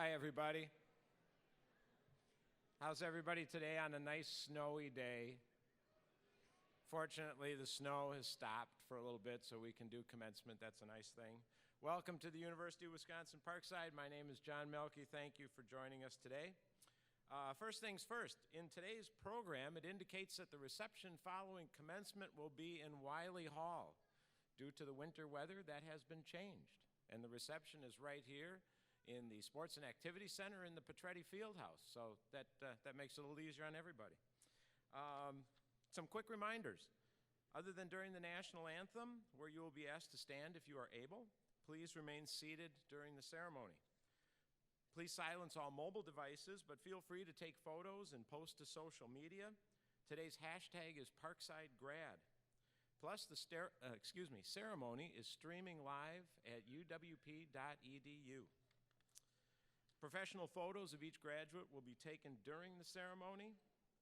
Hi, everybody. How's everybody today on a nice snowy day? Fortunately, the snow has stopped for a little bit so we can do commencement. That's a nice thing. Welcome to the University of Wisconsin-Parkside. My name is John Melke. Thank you for joining us today. First things first, in today's program, it indicates that the reception following commencement will be in Wiley Hall. Due to the winter weather, that has been changed, and the reception is right here in the Sports and Activity Center in the Petretti Fieldhouse, so that makes it a little easier on everybody. Some quick reminders. Other than during the national anthem, where you will be asked to stand if you are able, please remain seated during the ceremony. Please silence all mobile devices, but feel free to take photos and post to social media. Today's hashtag is ParksideGrad. Plus, the ceremony is streaming live at uwp.edu. Professional photos of each graduate will be taken during the ceremony,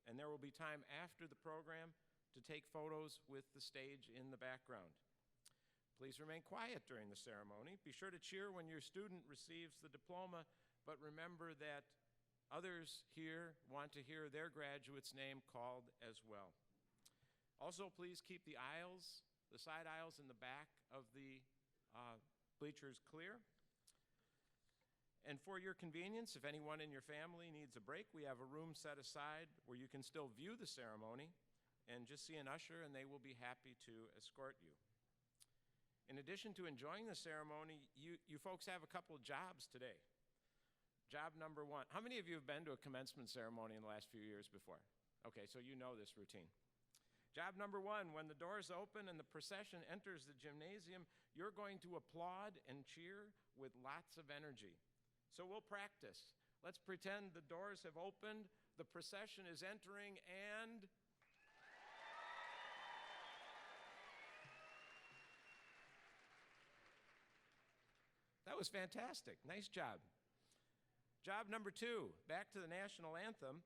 and there will be time after the program to take photos with the stage in the background. Please remain quiet during the ceremony. Be sure to cheer when your student receives the diploma, but remember that others here want to hear their graduate's name called as well. Also, please keep the aisles, the side aisles in the back of the bleachers clear. And for your convenience, if anyone in your family needs a break, we have a room set aside where you can still view the ceremony and just see an usher, and they will be happy to escort you. In addition to enjoying the ceremony, you folks have a couple of jobs today. Job number one. How many of you have been to a commencement ceremony in the last few years before? Okay, so you know this routine. Job number one, when the doors open and the procession enters the gymnasium, you're going to applaud and cheer with lots of energy. So we'll practice. Let's pretend the doors have opened, the procession is entering, and that was fantastic. Nice job. Job number two, back to the national anthem.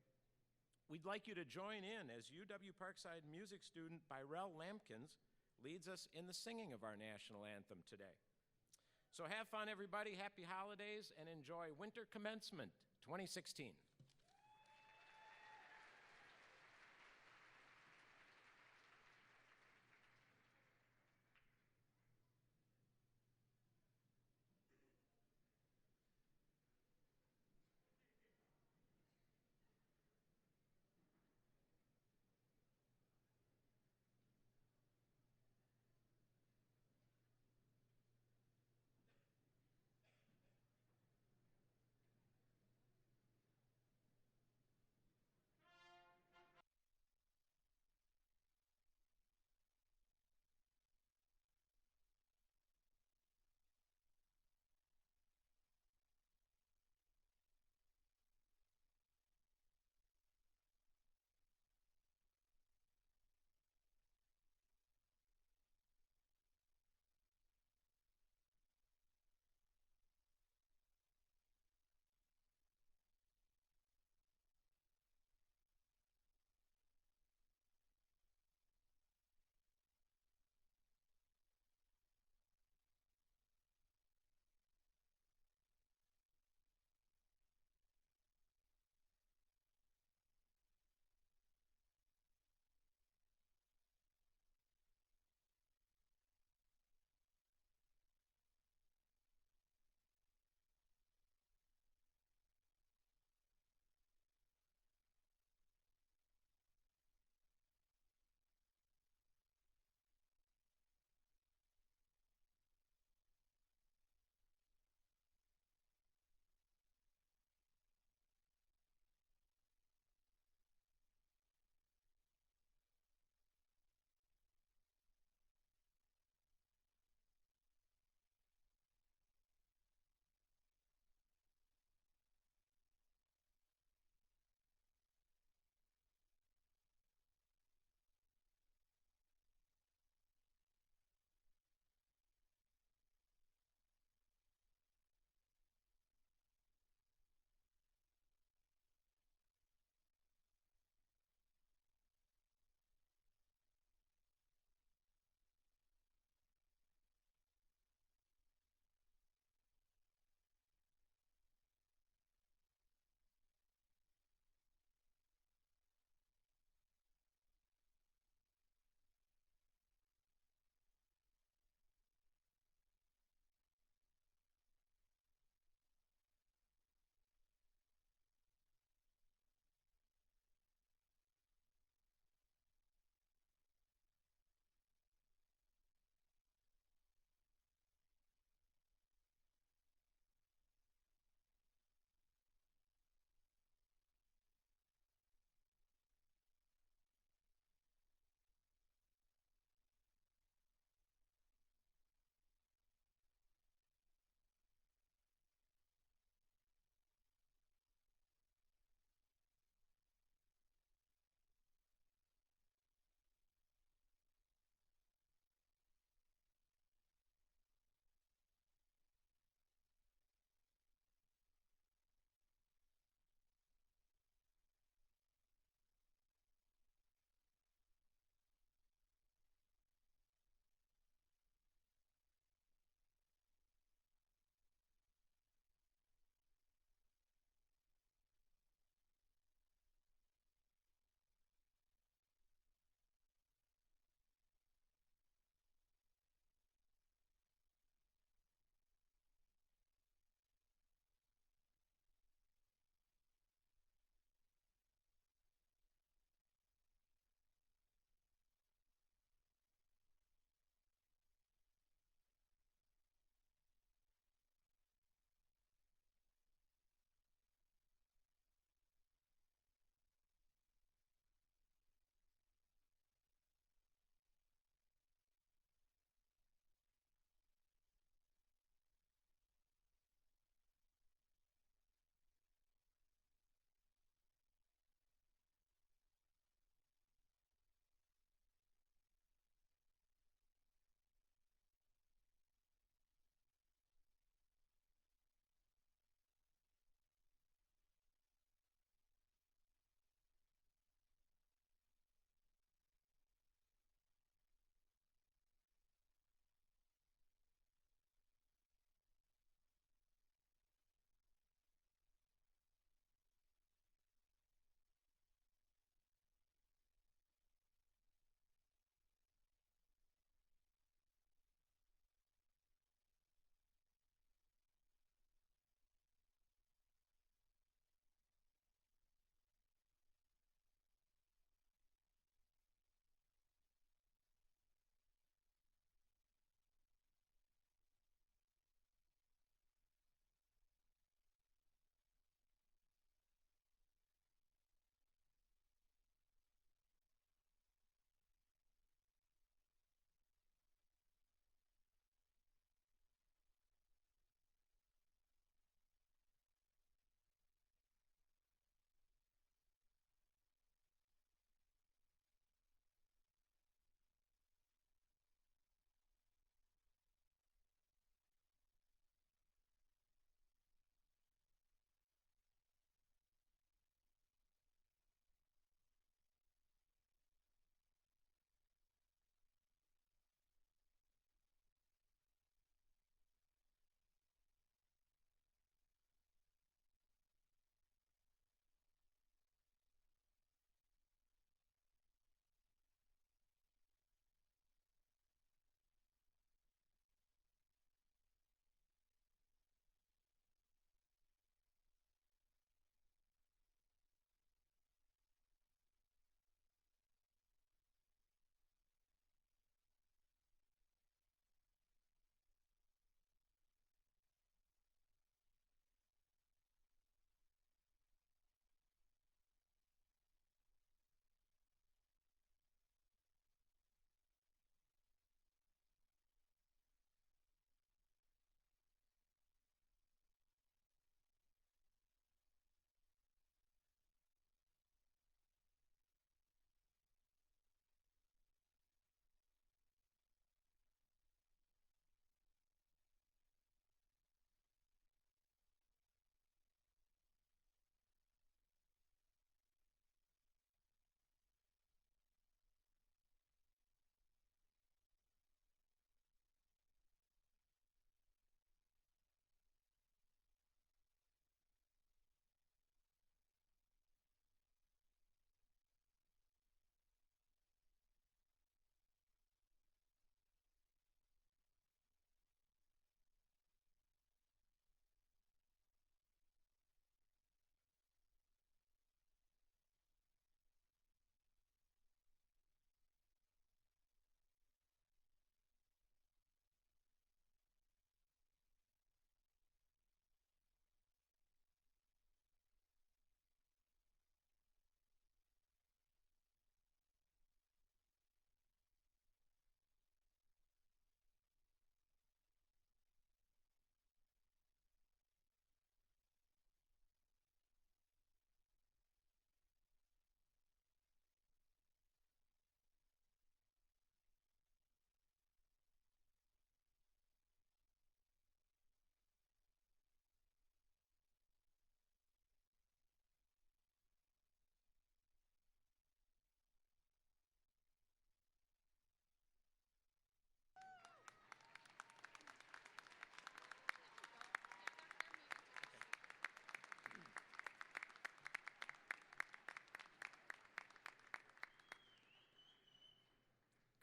We'd like you to join in as UW-Parkside music student Byrell Lampkins leads us in the singing of our national anthem today. So have fun, everybody. Happy holidays, and enjoy Winter Commencement 2016.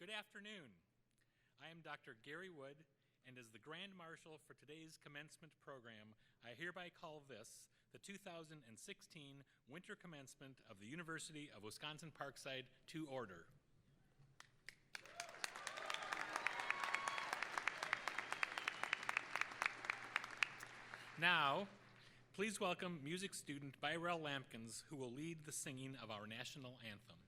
Good afternoon. I am Dr. Gary Wood, and as the Grand Marshal for today's commencement program, I hereby call this the 2016 Winter Commencement of the University of Wisconsin-Parkside to order. Now, please welcome music student Byrell Lampkins, who will lead the singing of our national anthem.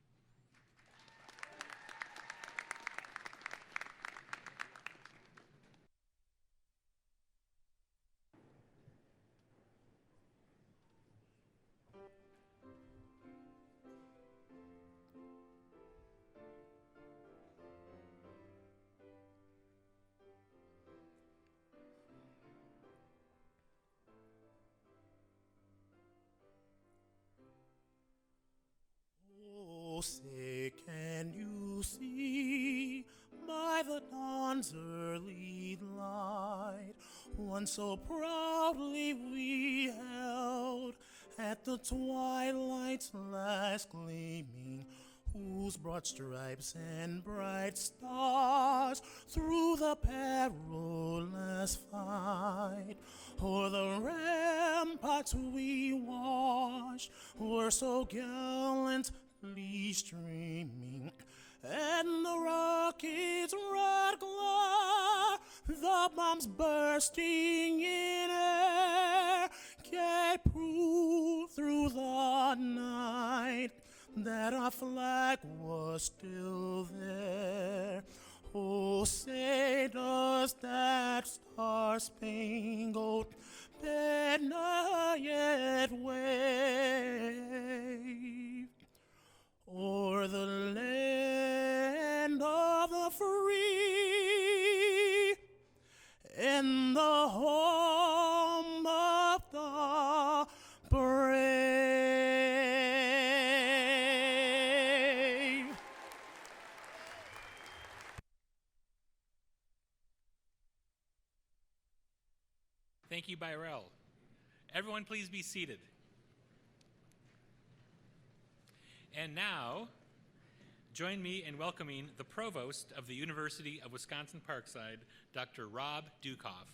Oh, say, can you see by the dawn's early light, one so proudly we held at the twilight's last gleaming, whose broad stripes and bright stars through the perilous fight o'er the ramparts we watched were so gallantly streaming, and the rocket's red glare, the bombs bursting in air, can prove through the night that our flag was still there. Oh, say does that star-spangled banner yet wave o'er the land of the free and the home of the brave? Thank you, Byrell. Everyone, please be seated. And now, join me in welcoming the Provost of the University of Wisconsin-Parkside, Dr. Rob Dukoff.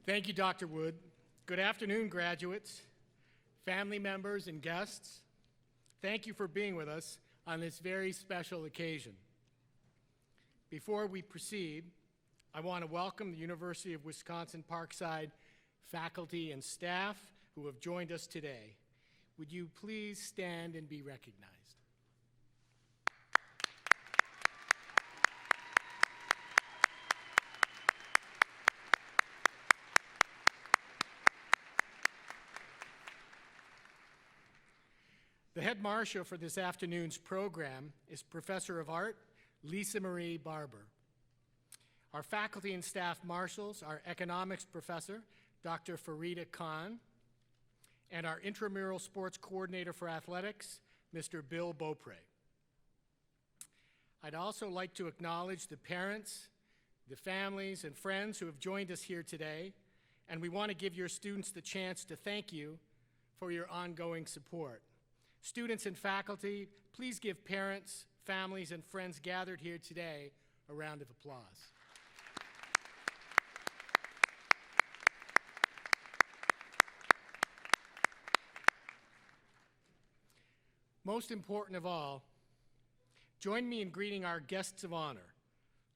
Thank you, Dr. Wood. Good afternoon, graduates, family members, and guests. Thank you for being with us on this very special occasion. Before we proceed, I want to welcome the University of Wisconsin-Parkside faculty and staff who have joined us today. Would you please stand and be recognized? The head marshal for this afternoon's program is Professor of Art, Lisa Marie Barber. Our faculty and staff marshals are Economics Professor, Dr. Farida Khan, and our Intramural Sports Coordinator for Athletics, Mr. Bill Beaupre. I'd also like to acknowledge the parents, the families, and friends who have joined us here today, and we want to give your students the chance to thank you for your ongoing support. Students and faculty, please give parents, families, and friends gathered here today a round of applause. Most important of all, join me in greeting our guests of honor,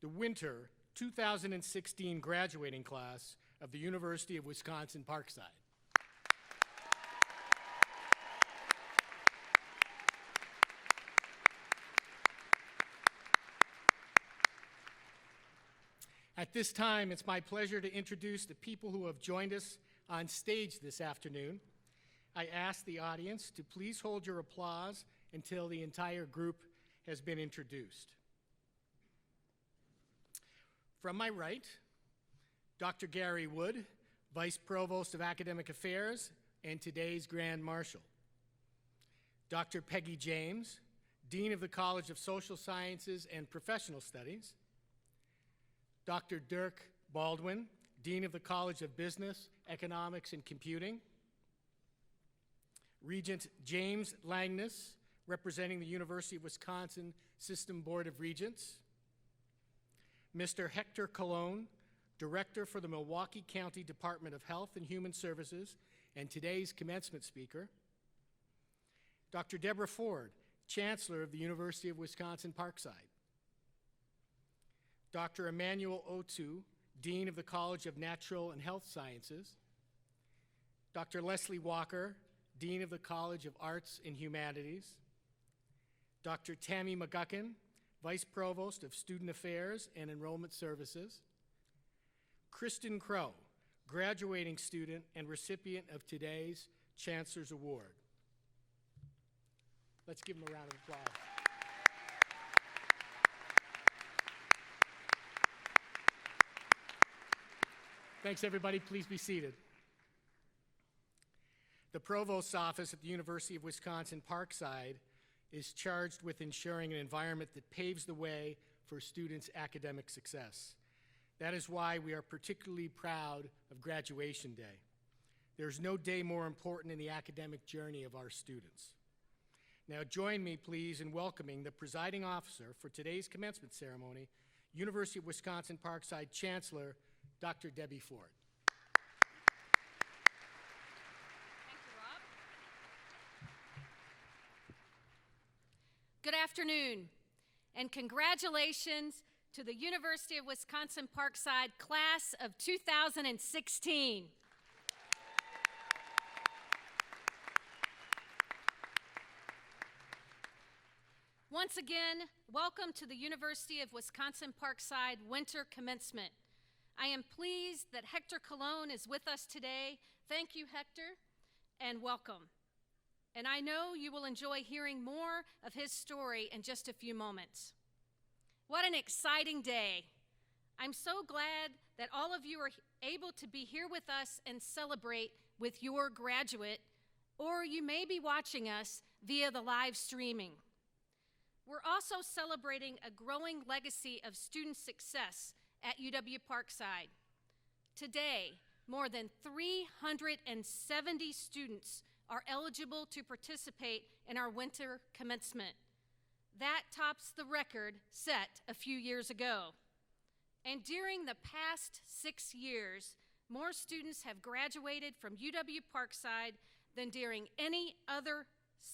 the Winter 2016 graduating class of the University of Wisconsin-Parkside. At this time, it's my pleasure to introduce the people who have joined us on stage this afternoon. I ask the audience to please hold your applause until the entire group has been introduced. From my right, Dr. Gary Wood, Vice Provost of Academic Affairs and today's Grand Marshal. Dr. Peggy James, Dean of the College of Social Sciences and Professional Studies. Dr. Dirk Baldwin, Dean of the College of Business, Economics, and Computing. Regent James Langness, representing the University of Wisconsin System Board of Regents, Mr. Hector Colon, Director for the Milwaukee County Department of Health and Human Services, and today's commencement speaker, Dr. Deborah Ford, Chancellor of the University of Wisconsin-Parkside, Dr. Emmanuel Otu, Dean of the College of Natural and Health Sciences, Dr. Leslie Walker, Dean of the College of Arts and Humanities, Dr. Tammy McGuckin, Vice Provost of Student Affairs and Enrollment Services, Kristen Crow, graduating student and recipient of today's Chancellor's Award. Let's give them a round of applause. Thanks, everybody. Please be seated. The Provost's office at the University of Wisconsin-Parkside is charged with ensuring an environment that paves the way for students' academic success. That is why we are particularly proud of graduation day. There's no day more important in the academic journey of our students. Now join me, please, in welcoming the presiding officer for today's commencement ceremony, University of Wisconsin-Parkside Chancellor, Dr. Debbie Ford. Thank you, Rob. Good afternoon, and congratulations to the University of Wisconsin-Parkside class of 2016. Once again, welcome to the University of Wisconsin-Parkside Winter Commencement. I am pleased that Hector Colon is with us today. Thank you, Hector, and welcome. And I know you will enjoy hearing more of his story in just a few moments. What an exciting day. I'm so glad that all of you are able to be here with us and celebrate with your graduate, or you may be watching us via the live streaming. We're also celebrating a growing legacy of student success at UW-Parkside. Today, more than 370 students are eligible to participate in our winter commencement. That tops the record set a few years ago. And during the past 6 years, more students have graduated from UW-Parkside than during any other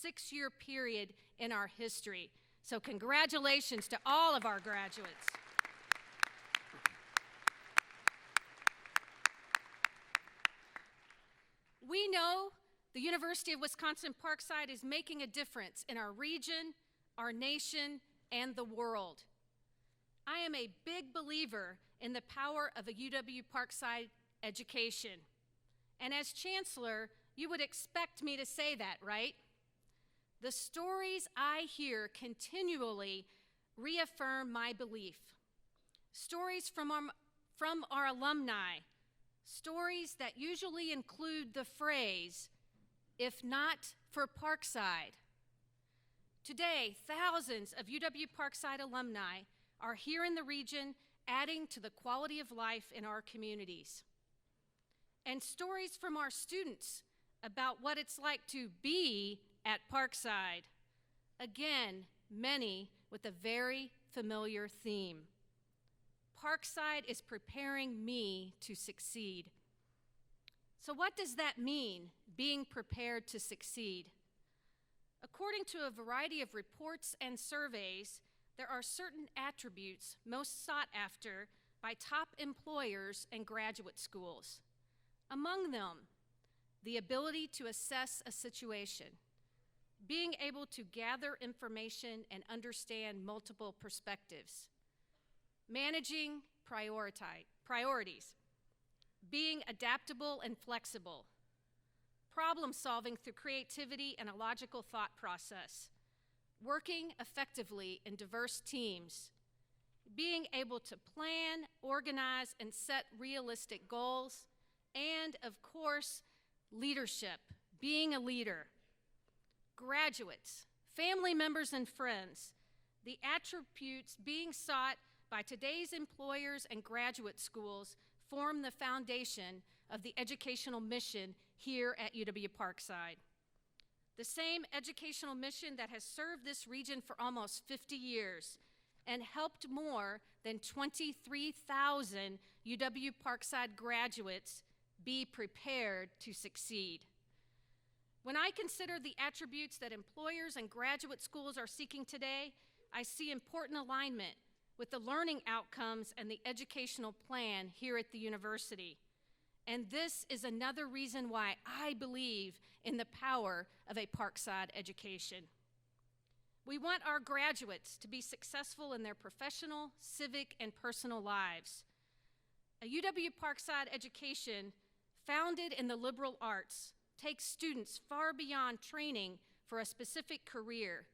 6-year period in our history. So congratulations to all of our graduates. We know the University of Wisconsin-Parkside is making a difference in our region, our nation, and the world. I am a big believer in the power of a UW-Parkside education. And as Chancellor, you would expect me to say that, right? The stories I hear continually reaffirm my belief. Stories from our alumni, stories that usually include the phrase, "If not for Parkside." Today, thousands of UW-Parkside alumni are here in the region, adding to the quality of life in our communities. And stories from our students about what it's like to be at Parkside. Again, many with a very familiar theme. Parkside is preparing me to succeed. So what does that mean, being prepared to succeed? According to a variety of reports and surveys, there are certain attributes most sought after by top employers and graduate schools. Among them, the ability to assess a situation, being able to gather information and understand multiple perspectives, managing priorities, being adaptable and flexible, problem solving through creativity and a logical thought process, working effectively in diverse teams, being able to plan, organize, and set realistic goals, and of course, leadership, being a leader. Graduates, family members, and friends, the attributes being sought by today's employers and graduate schools form the foundation of the educational mission here at UW-Parkside. the same educational mission that has served this region for almost 50 years and helped more than 23,000 UW-Parkside graduates be prepared to succeed. When I consider the attributes that employers and graduate schools are seeking today, I see important alignment with the learning outcomes and the educational plan here at the university. And this is another reason why I believe in the power of a Parkside education. We want our graduates to be successful in their professional, civic, and personal lives. A UW-Parkside education founded in the liberal arts takes students far beyond training for a specific career,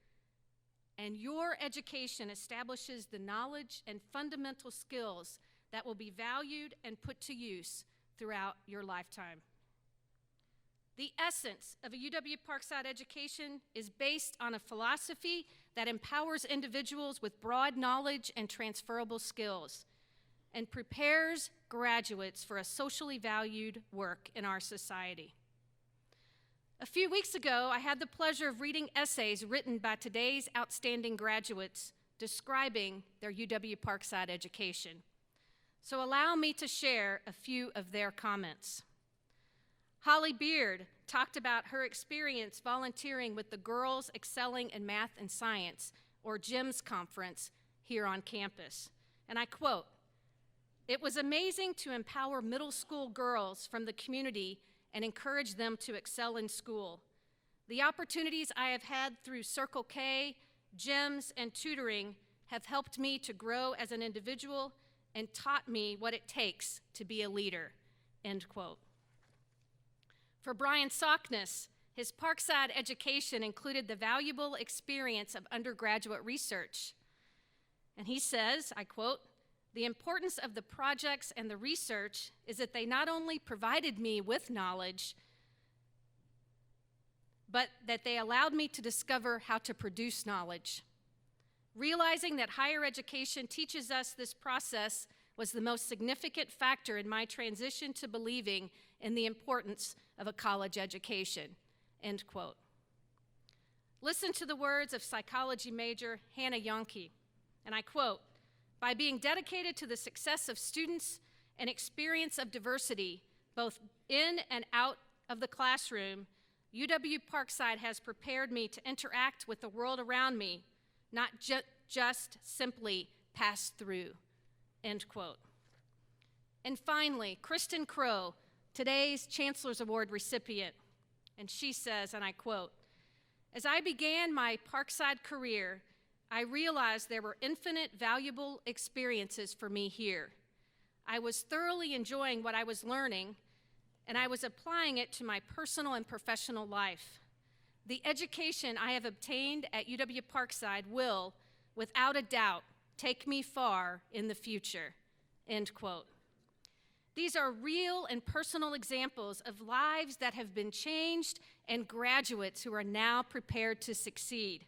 and your education establishes the knowledge and fundamental skills that will be valued and put to use throughout your lifetime. The essence of a UW-Parkside education is based on a philosophy that empowers individuals with broad knowledge and transferable skills and prepares graduates for a socially valued work in our society. A few weeks ago, I had the pleasure of reading essays written by today's outstanding graduates describing their UW-Parkside education. So allow me to share a few of their comments. Holly Beard talked about her experience volunteering with the Girls Excelling in Math and Science, or GEMS conference, here on campus. And I quote, "It was amazing to empower middle school girls from the community and encourage them to excel in school. The opportunities I have had through Circle K, GEMS, and tutoring have helped me to grow as an individual and taught me what it takes to be a leader," end quote. For Brian Sockness, his Parkside education included the valuable experience of undergraduate research. And he says, I quote, "The importance of the projects and the research is that they not only provided me with knowledge, but that they allowed me to discover how to produce knowledge. Realizing that higher education teaches us this process was the most significant factor in my transition to believing in the importance of a college education," end quote. Listen to the words of psychology major Hannah Yonke, and I quote, "By being dedicated to the success of students and experience of diversity, both in and out of the classroom, UW-Parkside has prepared me to interact with the world around me, not just simply pass through," end quote. And finally, Kristen Crow, today's Chancellor's Award recipient, and she says, and I quote, "As I began my Parkside career, I realized there were infinite valuable experiences for me here. I was thoroughly enjoying what I was learning, and I was applying it to my personal and professional life. The education I have obtained at UW-Parkside will, without a doubt, take me far in the future," end quote. These are real and personal examples of lives that have been changed and graduates who are now prepared to succeed.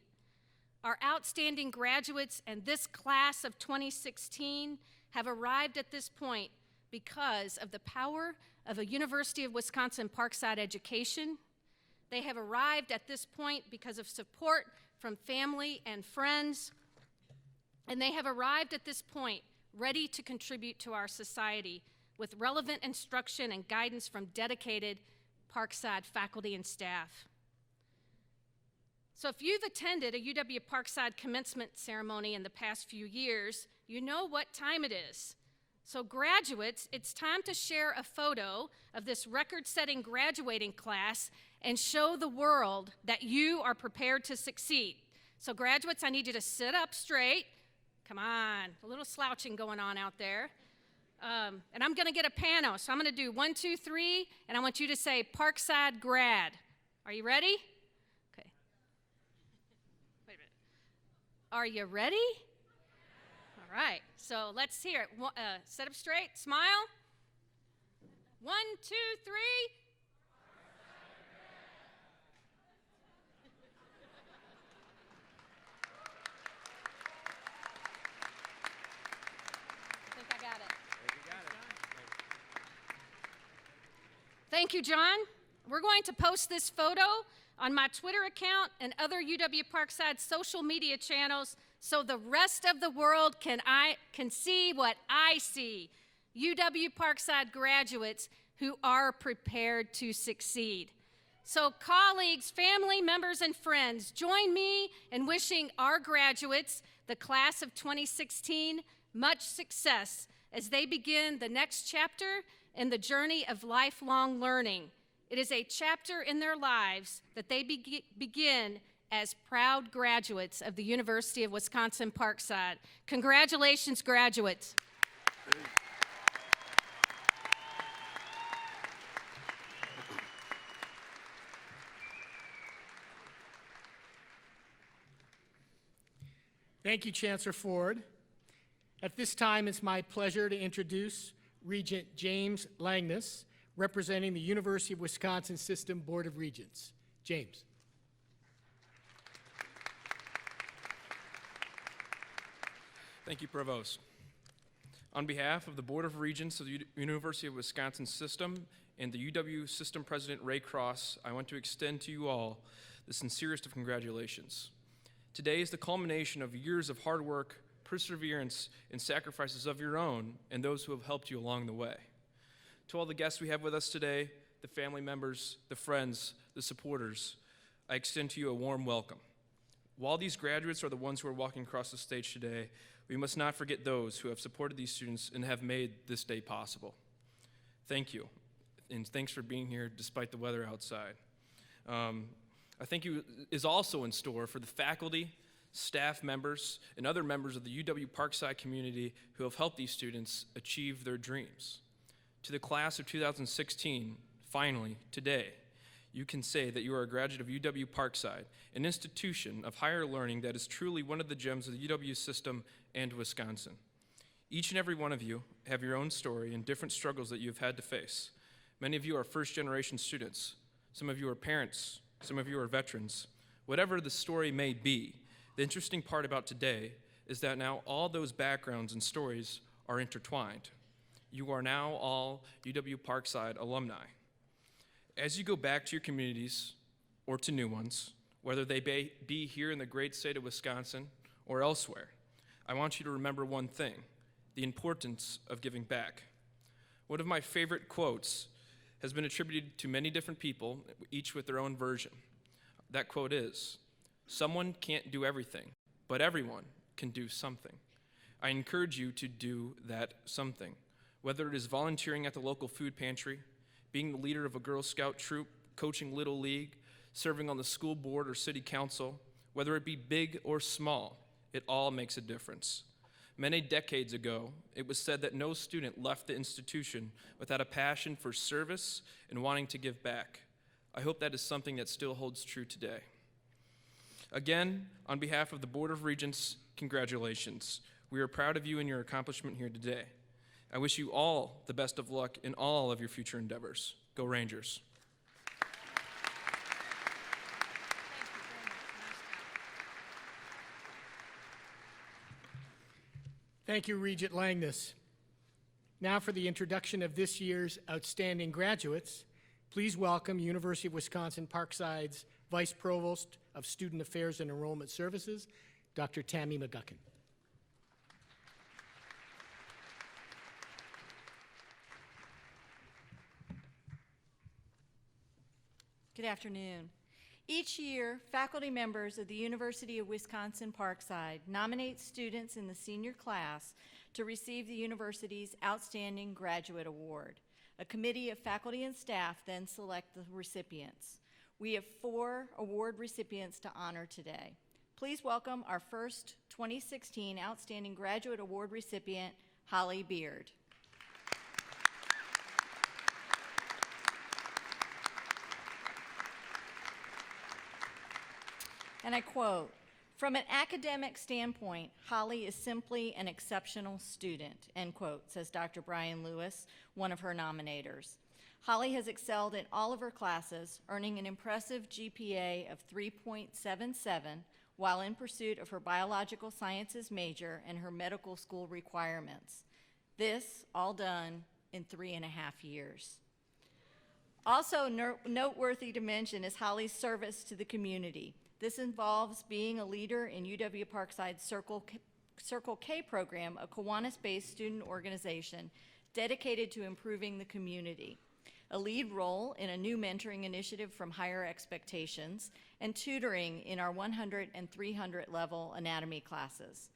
Our outstanding graduates and this class of 2016 have arrived at this point because of the power of a University of Wisconsin Parkside education. They have arrived at this point because of support from family and friends, and they have arrived at this point ready to contribute to our society with relevant instruction and guidance from dedicated Parkside faculty and staff. So if you've attended a UW-Parkside commencement ceremony in the past few years, you know what time it is. So graduates, it's time to share a photo of this record-setting graduating class and show the world that you are prepared to succeed. So graduates, I need you to sit up straight. Come on, a little slouching going on out there. And I'm gonna get a pano, so I'm gonna do 1, 2, 3, and I want you to say Parkside grad. Are you ready? Okay. Wait a minute. Are you ready? All right, so let's hear it. Sit up straight, smile. 1, 2, 3. Thank you, John. We're going to post this photo on my Twitter account and other UW-Parkside social media channels so the rest of the world can see what I see, UW-Parkside graduates who are prepared to succeed. So colleagues, family members, and friends, join me in wishing our graduates, the class of 2016, much success as they begin the next chapter in the journey of lifelong learning. It is a chapter in their lives that they begin as proud graduates of the University of Wisconsin-Parkside. Congratulations, graduates. Thank you, Chancellor Ford. At this time, it's my pleasure to introduce Regent James Langness, representing the University of Wisconsin System Board of Regents. James. Thank you, Provost. On behalf of the Board of Regents of the University of Wisconsin System and the UW System President Ray Cross, I want to extend to you all the sincerest of congratulations. Today is the culmination of years of hard work, perseverance, and sacrifices of your own and those who have helped you along the way. To all the guests we have with us today, the family members, the friends, the supporters, I extend to you a warm welcome. While these graduates are the ones who are walking across the stage today, we must not forget those who have supported these students and have made this day possible. Thank you, and thanks for being here despite the weather outside. I thank you is also in store for the faculty, staff members, and other members of the UW-Parkside community who have helped these students achieve their dreams. To the class of 2016, finally, today, you can say that you are a graduate of UW-Parkside, an institution of higher learning that is truly one of the gems of the UW system and Wisconsin. Each and every one of you have your own story and different struggles that you've had to face. Many of you are first-generation students. Some of you are parents. Some of you are veterans. Whatever the story may be, the interesting part about today is that now all those backgrounds and stories are intertwined. You are now all UW-Parkside alumni. As you go back to your communities or to new ones, whether they be here in the great state of Wisconsin or elsewhere, I want you to remember one thing: the importance of giving back. One of my favorite quotes has been attributed to many different people, each with their own version. That quote is, "Someone can't do everything, but everyone can do something." I encourage you to do that something, whether it is volunteering at the local food pantry, being the leader of a Girl Scout troop, coaching Little League, serving on the school board or city council, whether it be big or small, it all makes a difference. Many decades ago, it was said that no student left the institution without a passion for service and wanting to give back. I hope that is something that still holds true today. Again, on behalf of the Board of Regents, congratulations. We are proud of you and your accomplishment here today. I wish you all the best of luck in all of your future endeavors. Go Rangers. Thank you, Regent Langness. Now for the introduction of this year's outstanding graduates, please welcome University of Wisconsin-Parkside's Vice Provost of Student Affairs and Enrollment Services, Dr. Tammy McGuckin. Good afternoon. Each year, faculty members of the University of Wisconsin-Parkside nominate students in the senior class to receive the university's Outstanding Graduate Award. A committee of faculty and staff then select the recipients. We have 4 award recipients to honor today. Please welcome our first 2016 Outstanding Graduate Award recipient, Holly Beard. And I quote, "From an academic standpoint, Holly is simply an exceptional student," end quote, says Dr. Brian Lewis, one of her nominators. Holly has excelled in all of her classes, earning an impressive GPA of 3.77 while in pursuit of her biological sciences major and her medical school requirements. This all done in 3.5 years. Also noteworthy to mention is Holly's service to the community. This involves being a leader in UW-Parkside's Circle K program, a Kiwanis-based student organization dedicated to improving the community, a lead role in a new mentoring initiative from Higher Expectations, and tutoring in our 100 and 300 level anatomy classes.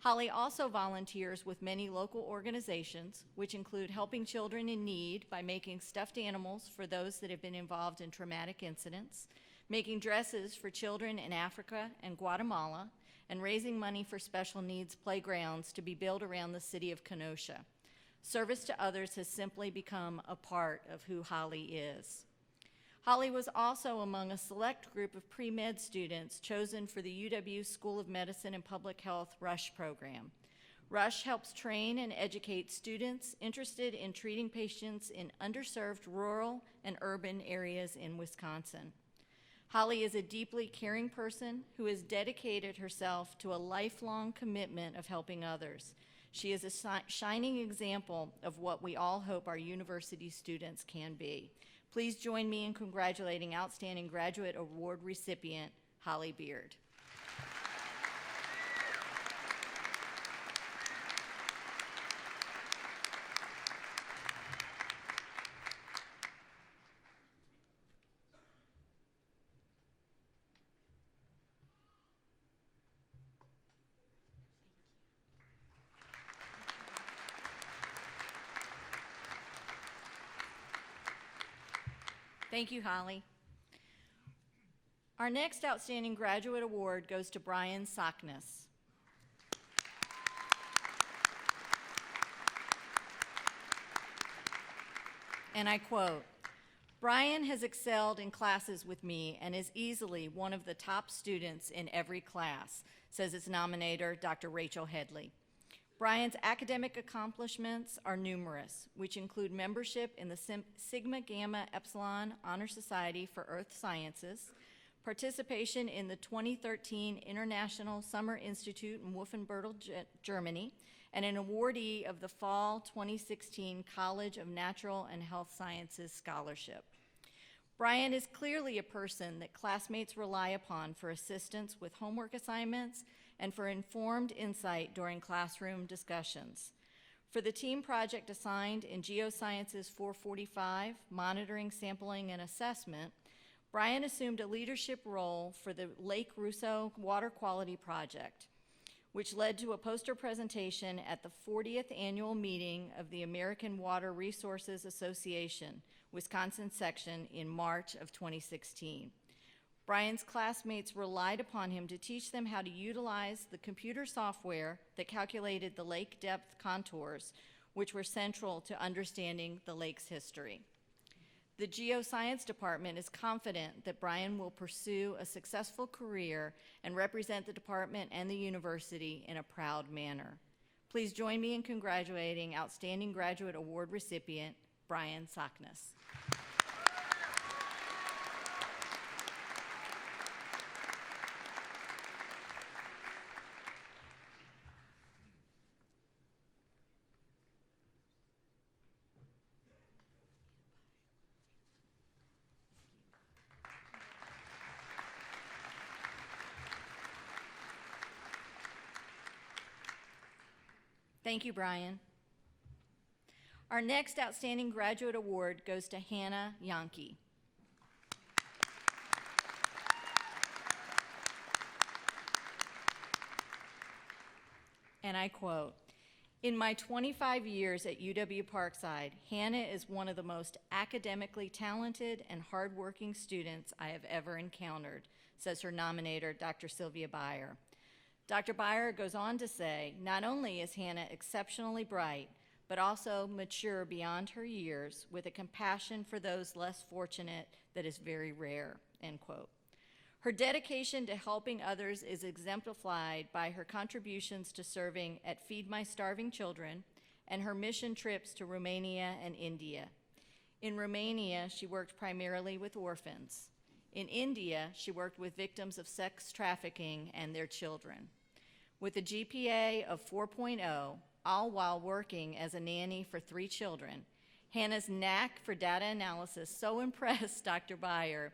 Holly also volunteers with many local organizations, which include helping children in need by making stuffed animals for those that have been involved in traumatic incidents, making dresses for children in Africa and Guatemala, and raising money for special needs playgrounds to be built around the city of Kenosha. Service to others has simply become a part of who Holly is. Holly was also among a select group of pre-med students chosen for the UW School of Medicine and Public Health RUSH program. RUSH helps train and educate students interested in treating patients in underserved rural and urban areas in Wisconsin. Holly is a deeply caring person who has dedicated herself to a lifelong commitment of helping others. She is a shining example of what we all hope our university students can be. Please join me in congratulating Outstanding Graduate Award recipient, Holly Beard. Thank you, Holly. Our next Outstanding Graduate Award goes to Brian Sockness. And I quote, "Brian has excelled in classes with me and is easily one of the top students in every class," says its nominator, Dr. Rachel Headley. Brian's academic accomplishments are numerous, which include membership in the Sigma Gamma Epsilon Honor Society for Earth Sciences, participation in the 2013 International Summer Institute in Wolfenbüttel, Germany, and an awardee of the Fall 2016 College of Natural and Health Sciences Scholarship. Brian is clearly a person that classmates rely upon for assistance with homework assignments and for informed insight during classroom discussions. For the team project assigned in Geosciences 445, Monitoring, Sampling, and Assessment, Brian assumed a leadership role for the Lake Russo Water Quality Project, which led to a poster presentation at the 40th annual meeting of the American Water Resources Association, Wisconsin section in March of 2016. Brian's classmates relied upon him to teach them how to utilize the computer software that calculated the lake depth contours, which were central to understanding the lake's history. The Geoscience Department is confident that Brian will pursue a successful career and represent the department and the university in a proud manner. Please join me in congratulating Outstanding Graduate Award recipient, Brian Sockness. Thank you, Brian. Our next Outstanding Graduate Award goes to Hannah Yankee. And I quote, "In my 25 years at UW-Parkside, Hannah is one of the most academically talented and hardworking students I have ever encountered," says her nominator, Dr. Sylvia Beyer. Dr. Beyer goes on to say, not only is Hannah exceptionally bright, but also mature beyond her years with a compassion for those less fortunate that is very rare, end quote. Her dedication to helping others is exemplified by her contributions to serving at Feed My Starving Children and her mission trips to Romania and India. In Romania, she worked primarily with orphans. In India, she worked with victims of sex trafficking and their children. With a GPA of 4.0, all while working as a nanny for 3 children, Hannah's knack for data analysis so impressed Dr. Beyer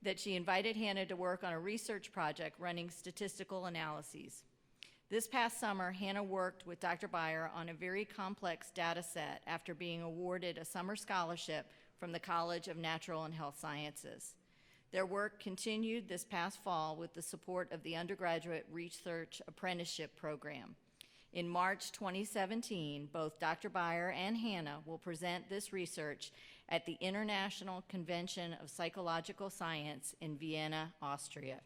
that she invited Hannah to work on a research project running statistical analyses. This past summer, Hannah worked with Dr. Beyer on a very complex data set after being awarded a summer scholarship from the College of Natural and Health Sciences. Their work continued this past fall with the support of the Undergraduate Research Apprenticeship Program. In March 2017, both Dr. Beyer and Hannah will present this research at the International Convention of Psychological Science in Vienna, Austria.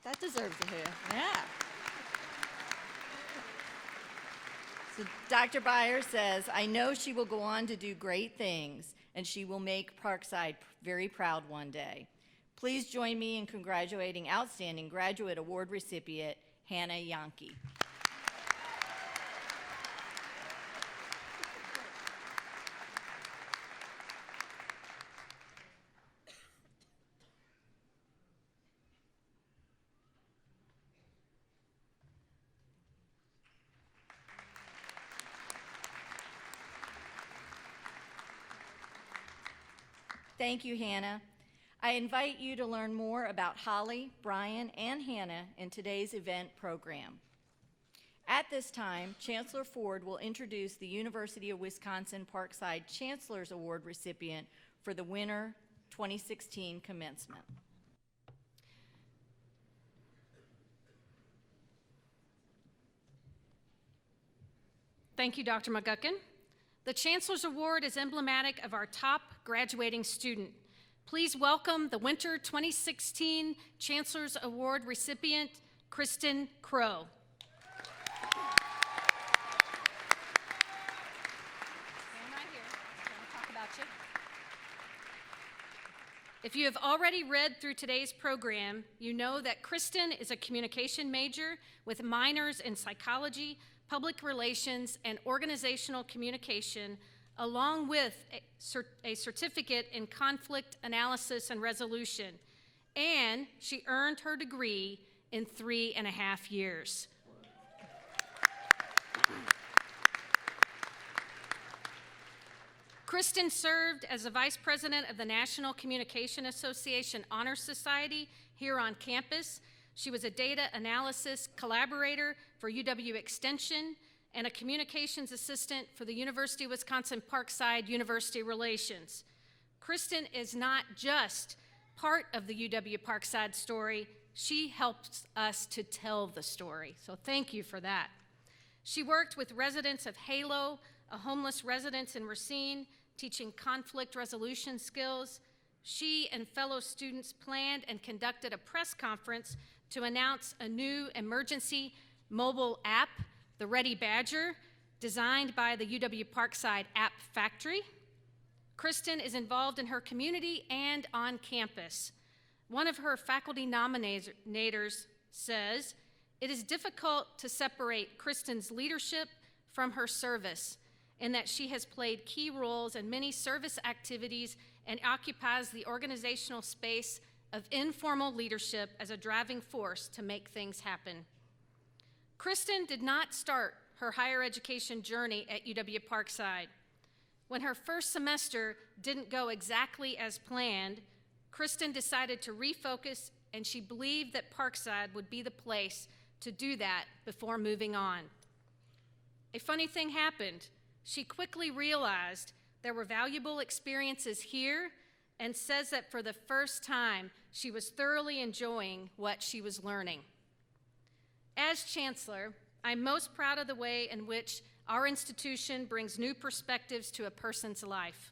That deserves a hit. Yeah. So Dr. Beyer says, I know she will go on to do great things, and she will make Parkside very proud one day. Please join me in congratulating Outstanding Graduate Award recipient, Hannah Yankee. Thank you, Hannah. I invite you to learn more about Holly, Brian, and Hannah in today's event program. At this time, Chancellor Ford will introduce the University of Wisconsin-Parkside Chancellor's Award recipient for the winter 2016 commencement. Thank you, Dr. McGuckin. The Chancellor's Award is emblematic of our top graduating student. Please welcome the Winter 2016 Chancellor's Award recipient, Kristen Crow. Stand right here. I'm going to talk about you. If you have already read through today's program, you know that Kristen is a communication major with minors in psychology, public relations, and organizational communication, along with a certificate in conflict analysis and resolution, and she earned her degree in 3.5 years. Kristen served as the Vice President of the National Communication Association Honor Society here on campus. She was a data analysis collaborator for UW Extension and a communications assistant for the University of Wisconsin-Parkside University Relations. Kristen is not just part of the UW-Parkside story, she helps us to tell the story, so thank you for that. She worked with residents of Halo, a homeless residence in Racine, teaching conflict resolution skills. She and fellow students planned and conducted a press conference to announce a new emergency mobile app, the Ready Badger, designed by the UW-Parkside App Factory. Kristen is involved in her community and on campus. One of her faculty nominators says, "It is difficult to separate Kristen's leadership from her service, in that she has played key roles in many service activities and occupies the organizational space of informal leadership as a driving force to make things happen." Kristen did not start her higher education journey at UW-Parkside. When her first semester didn't go exactly as planned, Kristen decided to refocus, and she believed that Parkside would be the place to do that before moving on. A funny thing happened. She quickly realized there were valuable experiences here and says that for the first time, she was thoroughly enjoying what she was learning. As Chancellor, I'm most proud of the way in which our institution brings new perspectives to a person's life.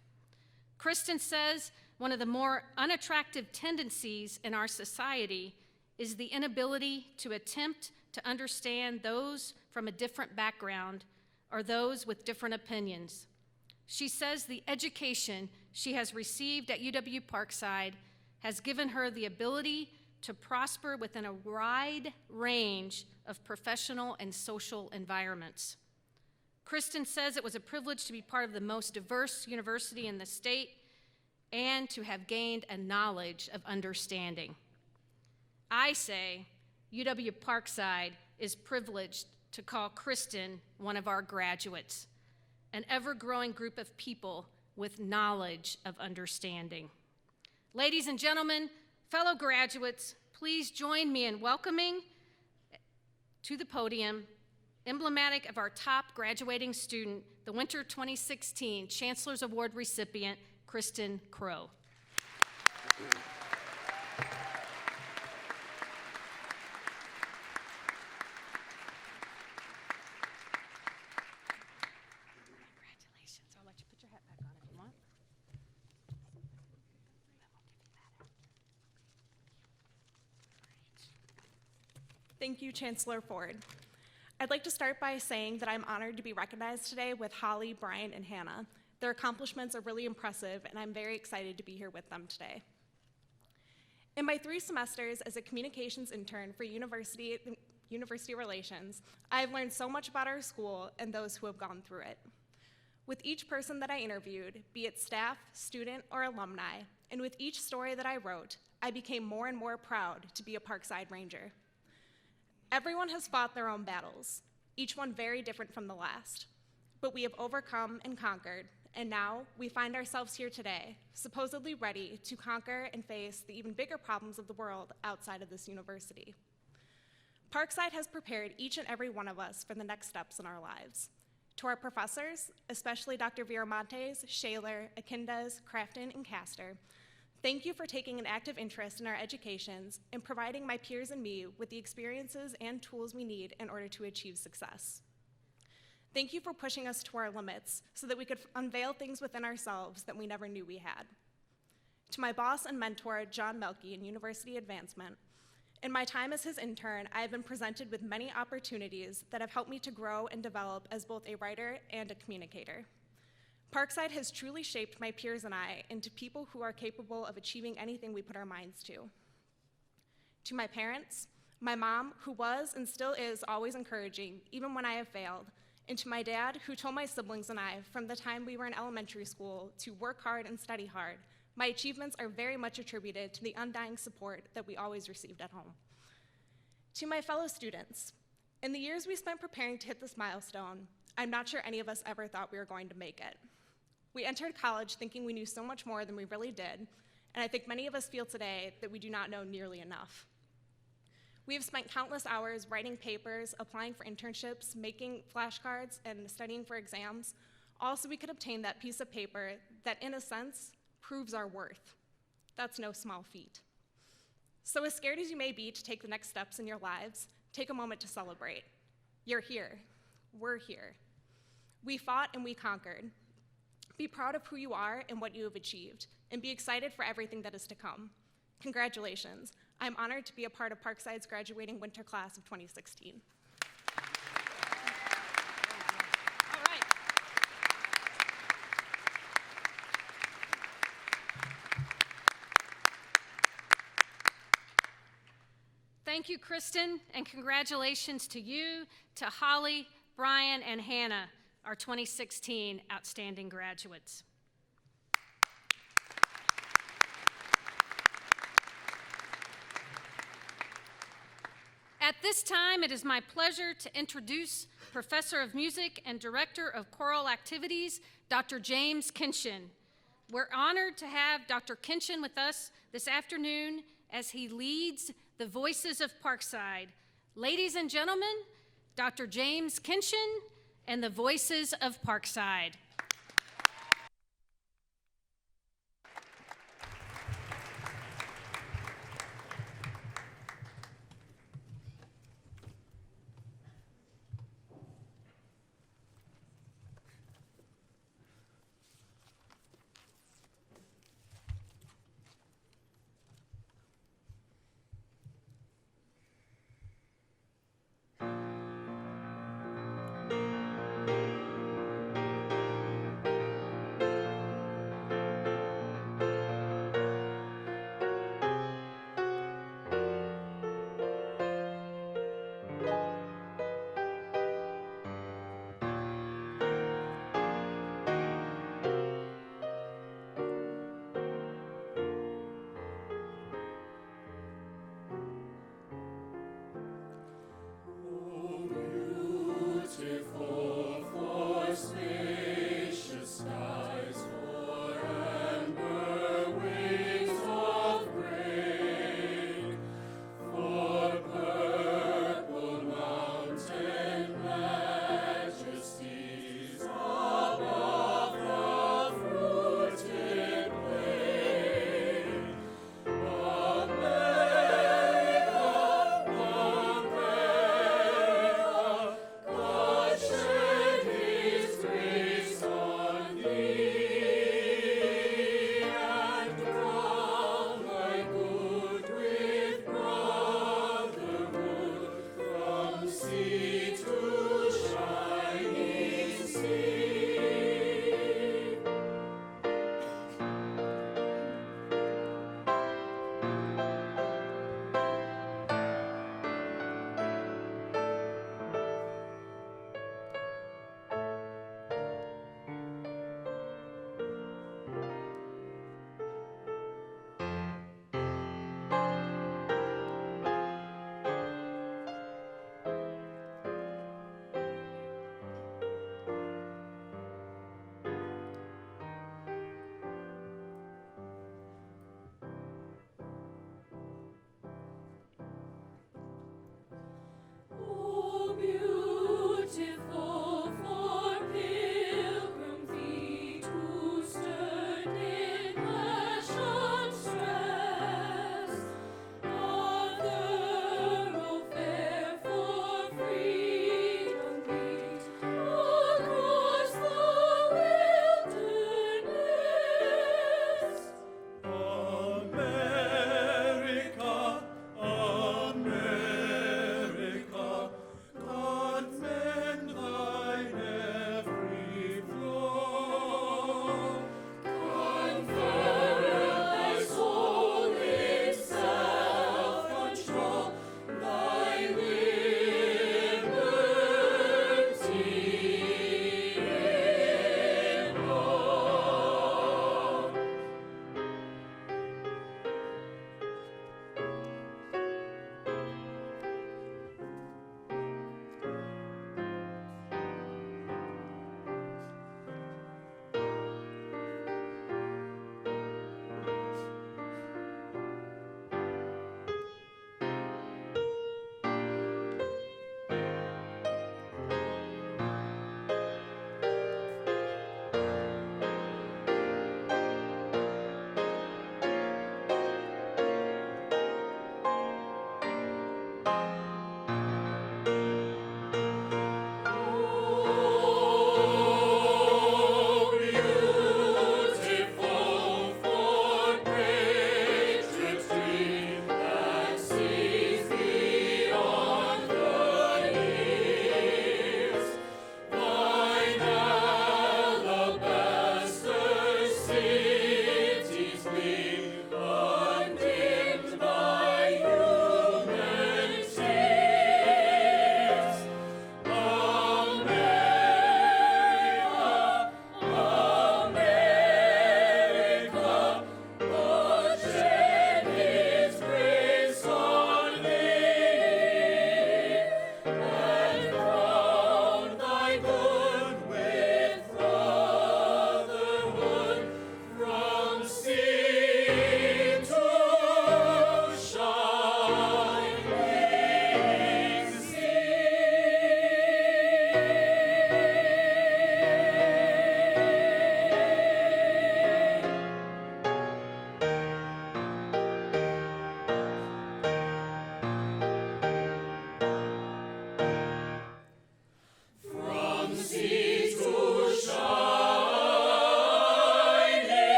Kristen says one of the more unattractive tendencies in our society is the inability to attempt to understand those from a different background or those with different opinions. She says the education she has received at UW-Parkside has given her the ability to prosper within a wide range of professional and social environments. Kristen says it was a privilege to be part of the most diverse university in the state and to have gained a knowledge of understanding. I say UW-Parkside is privileged to call Kristen one of our graduates. an ever-growing group of people with knowledge of understanding. Ladies and gentlemen, fellow graduates, please join me in welcoming to the podium, emblematic of our top graduating student, the Winter 2016 Chancellor's Award recipient, Kristen Crow. Congratulations. I'll let you put your hat back on if you want. Thank you, Chancellor Ford. I'd like to start by saying that I'm honored to be recognized today with Holly, Brian, and Hannah. Their accomplishments are really impressive, and I'm very excited to be here with them today. In my 3 semesters as a communications intern for university relations, I've learned so much about our school and those who have gone through it. With each person that I interviewed, be it staff, student, or alumni, and with each story that I wrote, I became more and more proud to be a Parkside Ranger. Everyone has fought their own battles, each one very different from the last. But we have overcome and conquered, and now we find ourselves here today, supposedly ready to conquer and face the even bigger problems of the world outside of this university. Parkside has prepared each and every one of us for the next steps in our lives. To our professors, especially Dr. Viramontes, Shaler, Akindes, Crafton, and Castor, thank you for taking an active interest in our educations and providing my peers and me with the experiences and tools we need in order to achieve success. Thank you for pushing us to our limits so that we could unveil things within ourselves that we never knew we had. To my boss and mentor, John Melke in University Advancement, in my time as his intern, I have been presented with many opportunities that have helped me to grow and develop as both a writer and a communicator. Parkside has truly shaped my peers and I into people who are capable of achieving anything we put our minds to. To my parents, my mom, who was and still is always encouraging, even when I have failed, and to my dad, who told my siblings and I from the time we were in elementary school to work hard and study hard, my achievements are very much attributed to the undying support that we always received at home. To my fellow students, in the years we spent preparing to hit this milestone, I'm not sure any of us ever thought we were going to make it. We entered college thinking we knew so much more than we really did, and I think many of us feel today that we do not know nearly enough. We have spent countless hours writing papers, applying for internships, making flashcards, and studying for exams, all so we could obtain that piece of paper that, in a sense, proves our worth. That's no small feat. So as scared as you may be to take the next steps in your lives, take a moment to celebrate. You're here. We're here. We fought and we conquered. Be proud of who you are and what you have achieved, and be excited for everything that is to come. Congratulations. I'm honored to be a part of Parkside's graduating winter class of 2016. All right. Thank you, Kristen, and congratulations to you, to Holly, Brian, and Hannah, our 2016 outstanding graduates. At this time, it is my pleasure to introduce Professor of Music and Director of Choral Activities, Dr. James Kinchin. We're honored to have Dr. Kinchin with us this afternoon as he leads the Voices of Parkside. Ladies and gentlemen, Dr. James Kinchin and the Voices of Parkside.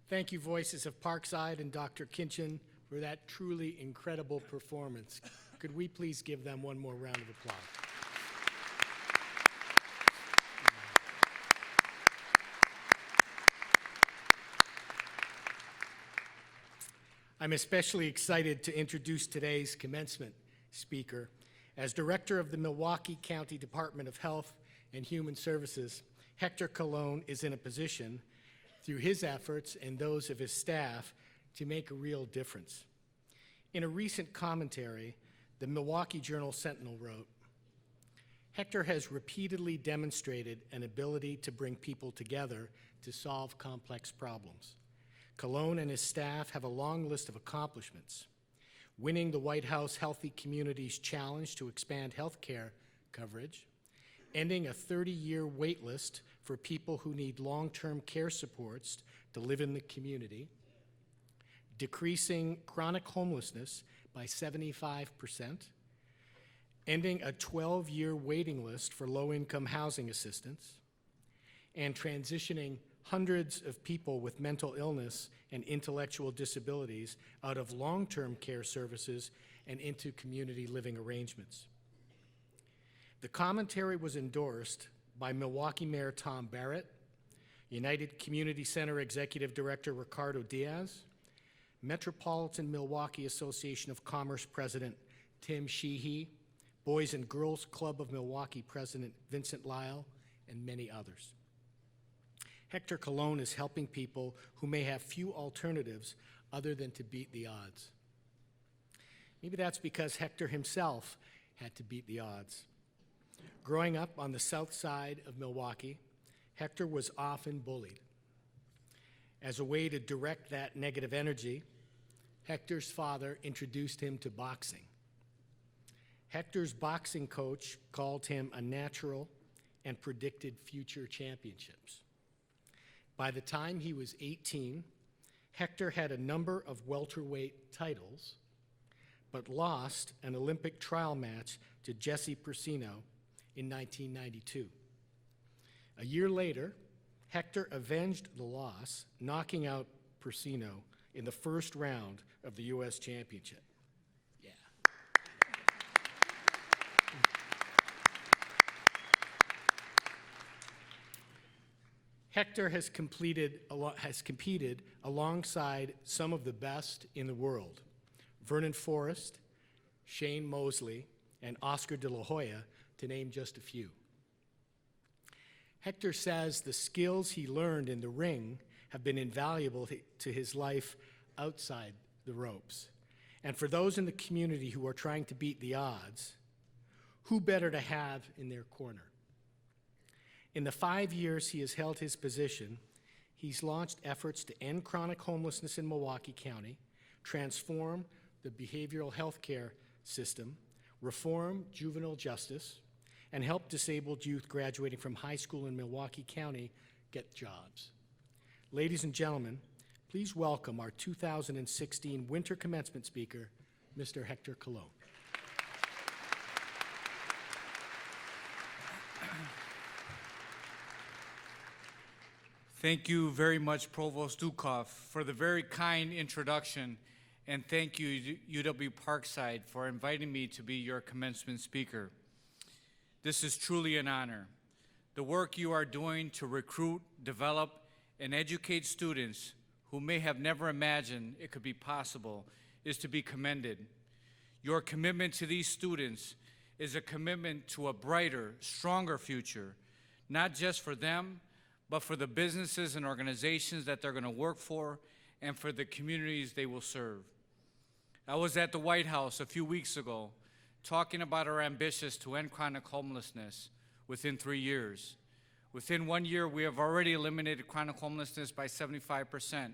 Thank you, Voices of Parkside and Dr. Kinchin, for that truly incredible performance. Could we please give them one more round of applause? I'm especially excited to introduce today's commencement speaker. As director of the Milwaukee County Department of Health and Human Services, Hector Colon is in a position, through his efforts and those of his staff, to make a real difference. In a recent commentary, the Milwaukee Journal Sentinel wrote, Hector has repeatedly demonstrated an ability to bring people together to solve complex problems. Colon and his staff have a long list of accomplishments: winning the White House Healthy Communities Challenge to expand health care coverage, ending a 30-year wait list for people who need long-term care supports to live in the community, decreasing chronic homelessness by 75%, ending a 12-year waiting list for low-income housing assistance, and transitioning hundreds of people with mental illness and intellectual disabilities out of long-term care services and into community living arrangements. The commentary was endorsed by Milwaukee Mayor Tom Barrett, United Community Center Executive Director Ricardo Diaz, Metropolitan Milwaukee Association of Commerce President Tim Sheehy, Boys and Girls Club of Milwaukee President Vincent Lyle, and many others. Hector Colon is helping people who may have few alternatives other than to beat the odds. Maybe that's because Hector himself had to beat the odds. Growing up on the south side of Milwaukee, Hector was often bullied. As a way to direct that negative energy, Hector's father introduced him to boxing. Hector's boxing coach called him a natural and predicted future championships. By the time he was 18, Hector had a number of welterweight titles, but lost an Olympic trial match to Jesse Persino in 1992. A year later, Hector avenged the loss, knocking out Persino in the first round of the U.S. Championship. Yeah. Hector has competed alongside some of the best in the world: Vernon Forrest, Shane Mosley, and Oscar de la Hoya, to name just a few. Hector says the skills he learned in the ring have been invaluable to his life outside the ropes. And for those in the community who are trying to beat the odds, who better to have in their corner? In the 5 years he has held his position, he's launched efforts to end chronic homelessness in Milwaukee County, transform the behavioral health care system, reform juvenile justice, and help disabled youth graduating from high school in Milwaukee County get jobs. Ladies and gentlemen, please welcome our 2016 winter commencement speaker, Mr. Hector Colon. Thank you very much, Provost Dukoff, for the very kind introduction, and thank you, UW-Parkside, for inviting me to be your commencement speaker. This is truly an honor. The work you are doing to recruit, develop, and educate students who may have never imagined it could be possible is to be commended. Your commitment to these students is a commitment to a brighter, stronger future, not just for them, but for the businesses and organizations that they're going to work for and for the communities they will serve. I was at the White House a few weeks ago talking about our ambitions to end chronic homelessness within 3 years. Within 1 year, we have already eliminated chronic homelessness by 75%,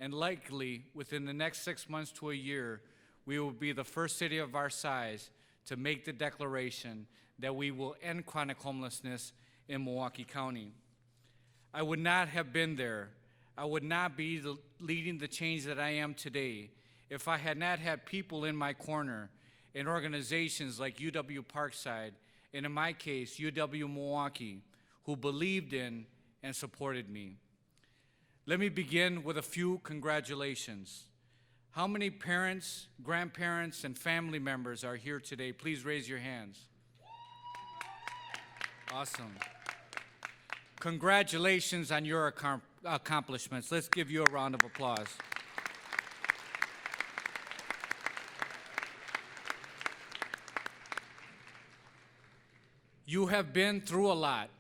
and likely within the next 6 months to a year, we will be the first city of our size to make the declaration that we will end chronic homelessness in Milwaukee County. I would not have been there. I would not be leading the change that I am today if I had not had people in my corner in organizations like UW-Parkside, and in my case, UW-Milwaukee, who believed in and supported me. Let me begin with a few congratulations. How many parents, grandparents, and family members are here today? Please raise your hands. Awesome. Congratulations on your accomplishments. Let's give you a round of applause. You have been through a lot,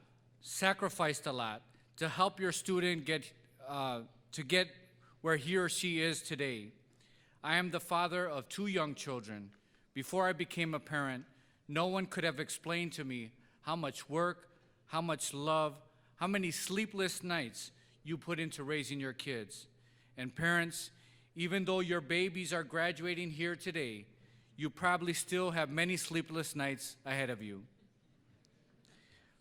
sacrificed a lot to help your student get where he or she is today. I am the father of 2 young children. Before I became a parent, no one could have explained to me how much work, how much love, how many sleepless nights you put into raising your kids. And parents, even though your babies are graduating here today, you probably still have many sleepless nights ahead of you.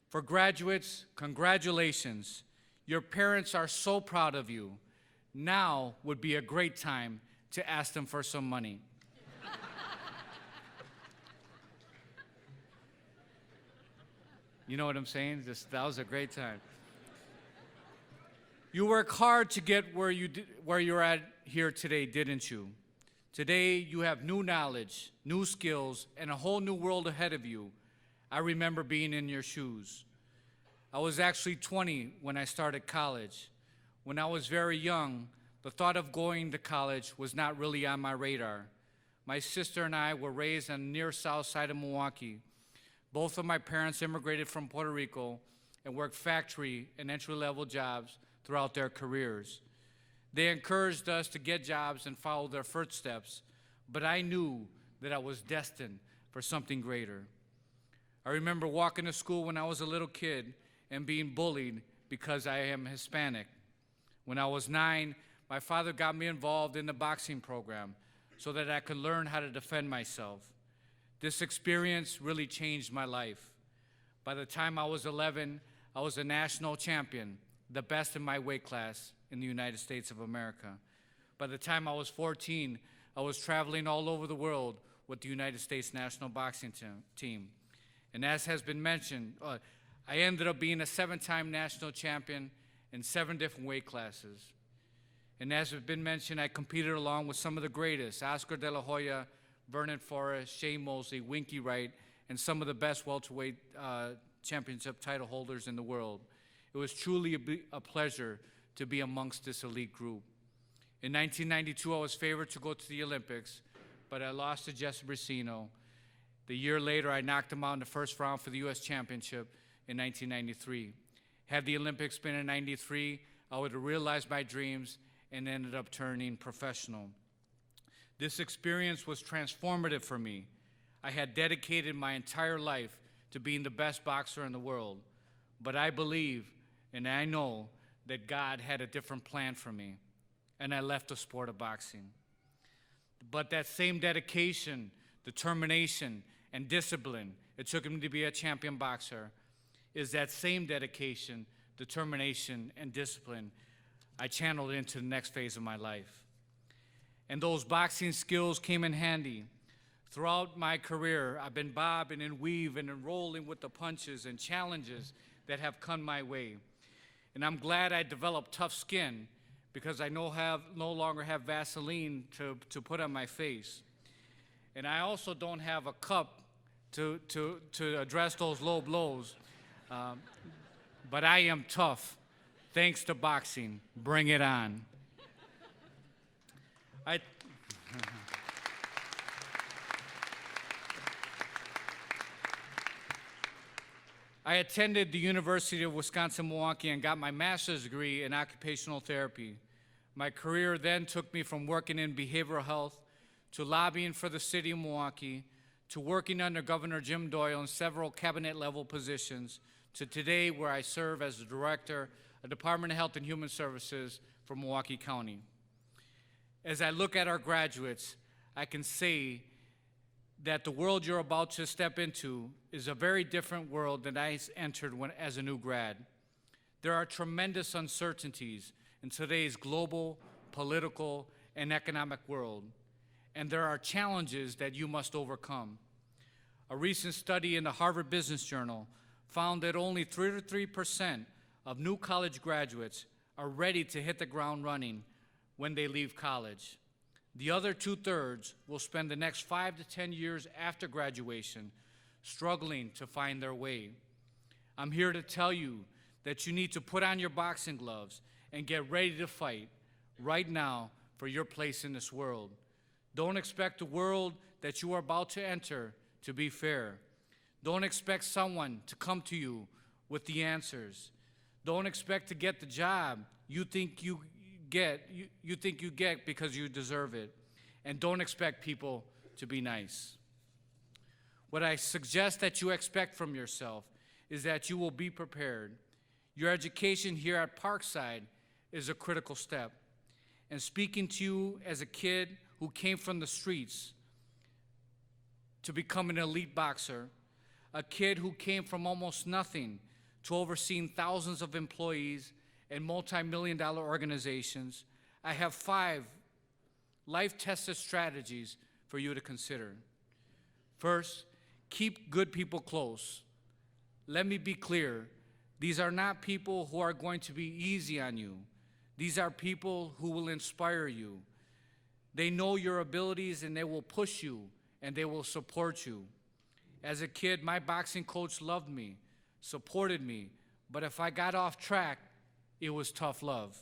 For graduates, congratulations. Your parents are so proud of you. Now would be a great time to ask them for some money. You know what I'm saying? That was a great time. You work hard to get where you're at here today, didn't you? Today, you have new knowledge, new skills, and a whole new world ahead of you. I remember being in your shoes. I was actually 20 when I started college. When I was very young, the thought of going to college was not really on my radar. My sister and I were raised on the near south side of Milwaukee. Both of my parents immigrated from Puerto Rico and worked factory and entry-level jobs throughout their careers. They encouraged us to get jobs and follow their footsteps, but I knew that I was destined for something greater. I remember walking to school when I was a little kid and being bullied because I am Hispanic. When I was 9, my father got me involved in the boxing program so that I could learn how to defend myself. This experience really changed my life. By the time I was 11, I was a national champion, the best in my weight class in the United States of America. By the time I was 14, I was traveling all over the world with the United States national boxing team. And as has been mentioned, I ended up being a 7-time national champion in 7 different weight classes. And as has been mentioned, I competed along with some of the greatest, Oscar De La Hoya, Vernon Forrest, Shane Mosley, Winky Wright, and some of the best welterweight championship title holders in the world. It was truly a pleasure to be amongst this elite group. In 1992, I was favored to go to the Olympics, but I lost to Jesse Bracino. The year later, I knocked him out in the first round for the U.S. Championship in 1993. Had the Olympics been in 93, I would have realized my dreams and ended up turning professional. This experience was transformative for me. I had dedicated my entire life to being the best boxer in the world, but I believe and I know that God had a different plan for me, and I left the sport of boxing. But that same dedication, determination, and discipline it took him to be a champion boxer is that same dedication, determination, and discipline I channeled into the next phase of my life. And those boxing skills came in handy. Throughout my career, I've been bobbing and weaving and rolling with the punches and challenges that have come my way. And I'm glad I developed tough skin because I no longer have Vaseline to put on my face. And I also don't have a cup to address those low blows. But I am tough, thanks to boxing. Bring it on. I attended the University of Wisconsin-Milwaukee and got my master's degree in occupational therapy. My career then took me from working in behavioral health to lobbying for the city of Milwaukee to working under Governor Jim Doyle in several cabinet-level positions to today where I serve as the director of Department of Health and Human Services for Milwaukee County. As I look at our graduates, I can say that the world you're about to step into is a very different world than I entered as a new grad. There are tremendous uncertainties in today's global, political, and economic world, and there are challenges that you must overcome. A recent study in the Harvard Business Journal found that only 33% of new college graduates are ready to hit the ground running when they leave college. The other 2/3 will spend the next 5 to 10 years after graduation struggling to find their way. I'm here to tell you that you need to put on your boxing gloves and get ready to fight right now for your place in this world. Don't expect the world that you are about to enter to be fair. Don't expect someone to come to you with the answers. Don't expect to get the job you think you get because you deserve it. And don't expect people to be nice. What I suggest that you expect from yourself is that you will be prepared. Your education here at Parkside is a critical step. And speaking to you as a kid who came from the streets to become an elite boxer, a kid who came from almost nothing to overseeing thousands of employees and multi-million-dollar organizations, I have 5 life-tested strategies for you to consider. First, keep good people close. Let me be clear, these are not people who are going to be easy on you. These are people who will inspire you. They know your abilities and they will push you and they will support you. As a kid, my boxing coach loved me, supported me, but if I got off track, it was tough love.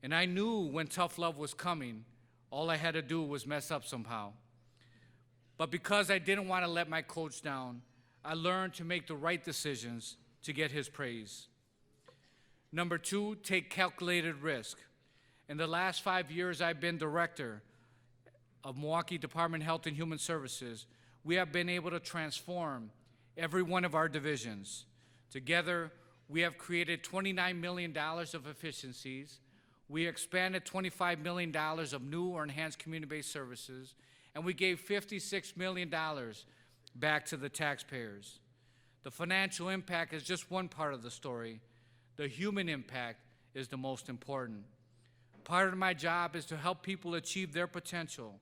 And I knew when tough love was coming, all I had to do was mess up somehow. But because I didn't want to let my coach down, I learned to make the right decisions to get his praise. Number 2, take calculated risk. In the last 5 years I've been director of Milwaukee Department of Health and Human Services, we have been able to transform every one of our divisions. Together, we have created $29 million of efficiencies. We expanded $25 million of new or enhanced community-based services, and we gave $56 million back to the taxpayers. The financial impact is just one part of the story. The human impact is the most important. Part of my job is to help people achieve their potential,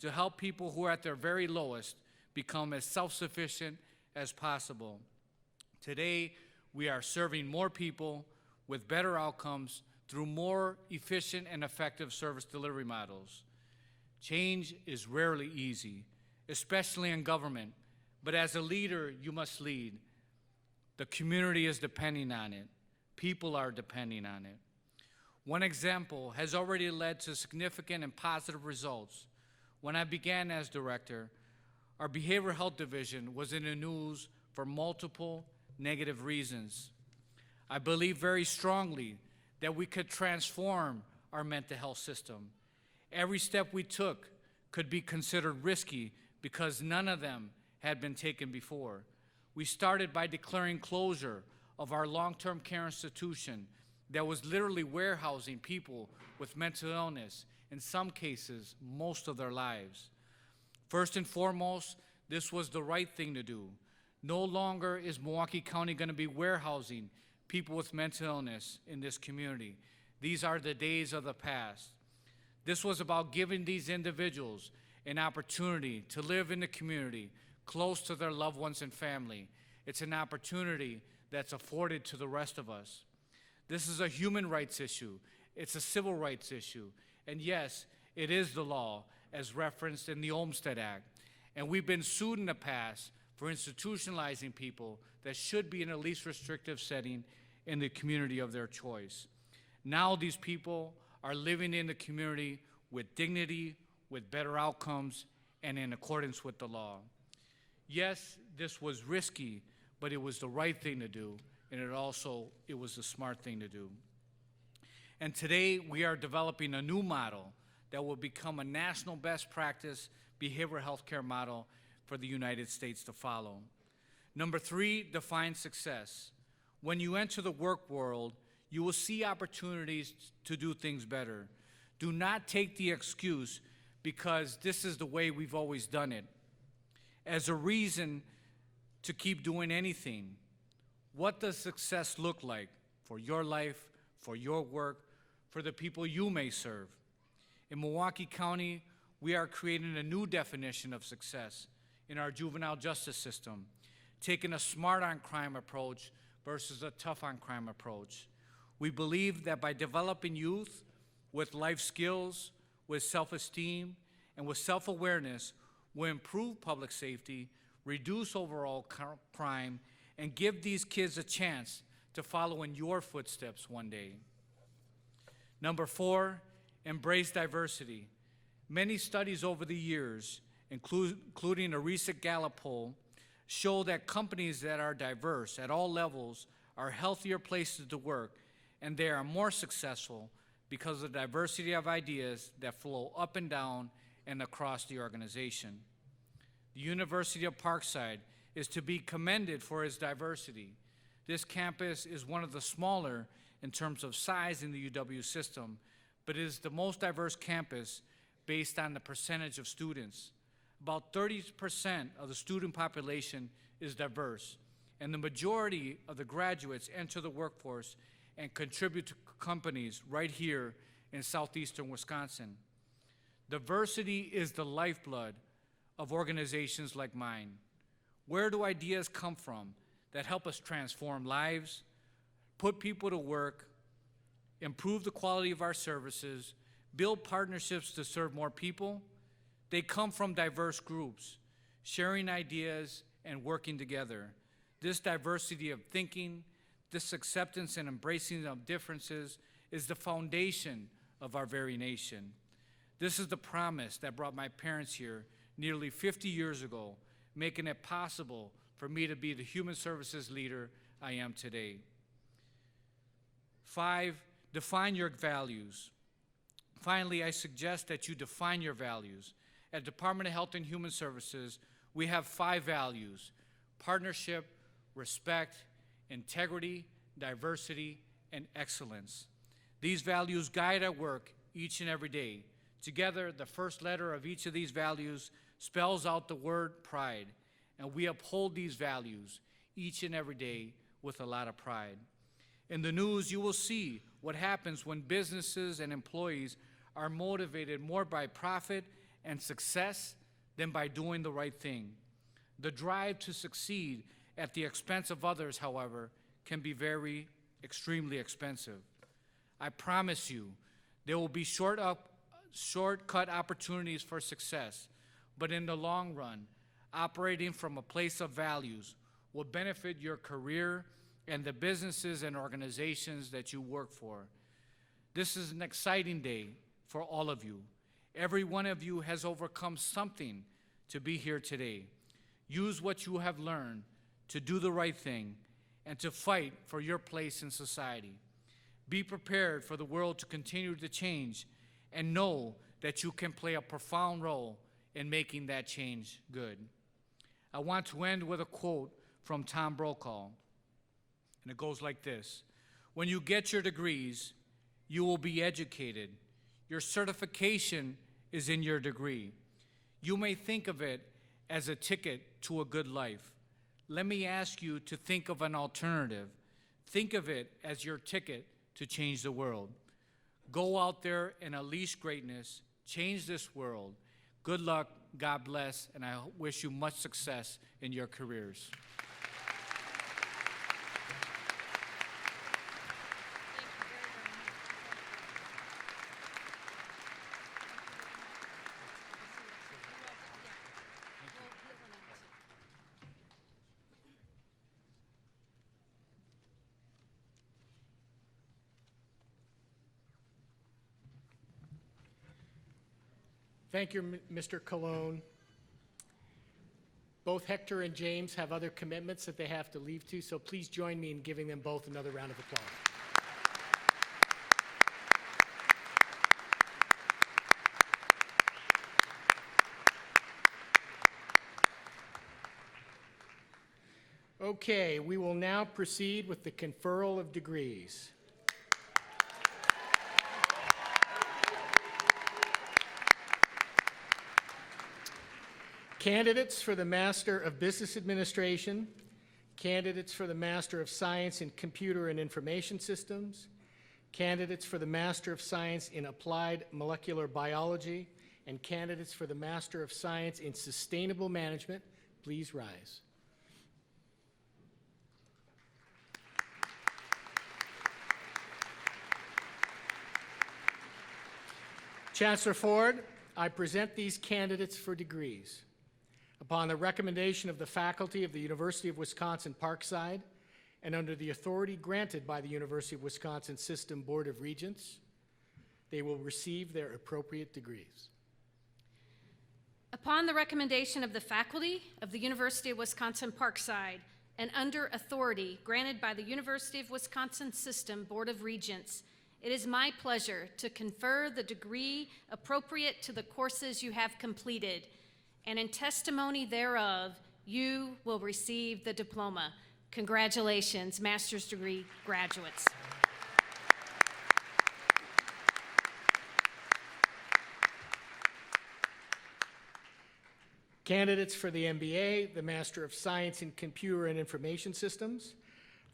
to help people who are at their very lowest become as self-sufficient as possible. Today, we are serving more people with better outcomes through more efficient and effective service delivery models. Change is rarely easy, especially in government, but as a leader, you must lead. The community is depending on it. People are depending on it. One example has already led to significant and positive results. When I began as director, our behavioral health division was in the news for multiple negative reasons. I believe very strongly that we could transform our mental health system. Every step we took could be considered risky because none of them had been taken before. We started by declaring closure of our long-term care institution that was literally warehousing people with mental illness, in some cases, most of their lives. First and foremost, this was the right thing to do. No longer is Milwaukee County going to be warehousing people with mental illness in this community. These are the days of the past. This was about giving these individuals an opportunity to live in the community close to their loved ones and family. It's an opportunity that's afforded to the rest of us. This is a human rights issue. It's a civil rights issue. And yes, it is the law as referenced in the Olmstead Act. And we've been sued in the past for institutionalizing people that should be in a least restrictive setting in the community of their choice. Now these people are living in the community with dignity, with better outcomes, and in accordance with the law. Yes, this was risky, but it was the right thing to do, and it was the smart thing to do. And today we are developing a new model that will become a national best practice behavioral health care model for the United States to follow. Number 3, define success. When you enter the work world, you will see opportunities to do things better. Do not take the excuse because this is the way we've always done it as a reason to keep doing anything. What does success look like for your life, for your work, for the people you may serve? In Milwaukee County, we are creating a new definition of success in our juvenile justice system, taking a smart on crime approach versus a tough on crime approach. We believe that by developing youth with life skills, with self-esteem, and with self-awareness, we'll improve public safety, reduce overall crime, and give these kids a chance to follow in your footsteps one day. Number 4, embrace diversity. Many studies over the years, including a recent Gallup poll, show that companies that are diverse at all levels are healthier places to work, and they are more successful because of the diversity of ideas that flow up and down and across the organization. The University of Parkside is to be commended for its diversity. This campus is one of the smaller in terms of size in the UW system, but it is the most diverse campus based on the percentage of students. About 30% of the student population is diverse, and the majority of the graduates enter the workforce and contribute to companies right here in southeastern Wisconsin. Diversity is the lifeblood of organizations like mine. Where do ideas come from that help us transform lives, put people to work, improve the quality of our services, build partnerships to serve more people? They come from diverse groups, sharing ideas and working together. This diversity of thinking, this acceptance and embracing of differences is the foundation of our very nation. This is the promise that brought my parents here nearly 50 years ago, making it possible for me to be the human services leader I am today. 5, define your values. Finally, I suggest that you define your values. At Department of Health and Human Services, we have 5 values: partnership, respect, integrity, diversity, and excellence. These values guide our work each and every day. Together, the first letter of each of these values spells out the word pride, and we uphold these values each and every day with a lot of pride. In the news, you will see what happens when businesses and employees are motivated more by profit and success than by doing the right thing. The drive to succeed at the expense of others, however, can be extremely expensive. I promise you, there will be shortcut opportunities for success, but in the long run, operating from a place of values will benefit your career and the businesses and organizations that you work for. This is an exciting day for all of you. Every one of you has overcome something to be here today. Use what you have learned to do the right thing and to fight for your place in society. Be prepared for the world to continue to change, and know that you can play a profound role in making that change good. I want to end with a quote from Tom Brokaw, and it goes like this: "When you get your degrees, you will be educated. Your certification is in your degree. You may think of it as a ticket to a good life. Let me ask you to think of an alternative. Think of it as your ticket to change the world. Go out there and unleash greatness, change this world. Good luck, God bless, and I wish you much success in your careers." Thank you, Mr. Colon. Both Hector and James have other commitments that they have to leave to, so please join me in giving them both another round of applause. Okay, we will now proceed with the conferral of degrees. Candidates for the Master of Business Administration, candidates for the Master of Science in Computer and Information Systems, candidates for the Master of Science in Applied Molecular Biology, and candidates for the Master of Science in Sustainable Management, please rise. Chancellor Ford, I present these candidates for degrees. Upon the recommendation of the faculty of the University of Wisconsin-Parkside and under the authority granted by the University of Wisconsin System Board of Regents, they will receive their appropriate degrees. Upon the recommendation of the faculty of the University of Wisconsin-Parkside and under authority granted by the University of Wisconsin System Board of Regents, it is my pleasure to confer the degree appropriate to the courses you have completed, and in testimony thereof, you will receive the diploma. Congratulations, master's degree graduates. Candidates for the MBA, the Master of Science in Computer and Information Systems,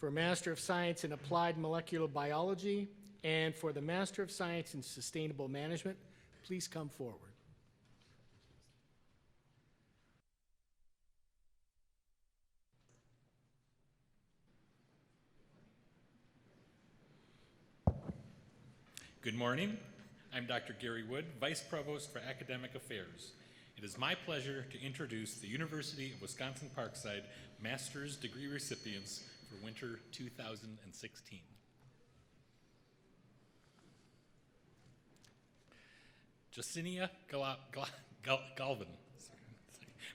for Master of Science in Applied Molecular Biology, and for the Master of Science in Sustainable Management, please come forward. Good morning. I'm Dr. Gary Wood, Vice Provost for Academic Affairs. It is my pleasure to introduce the University of Wisconsin-Parkside Master's Degree recipients for winter 2016. Jacinia Galvin,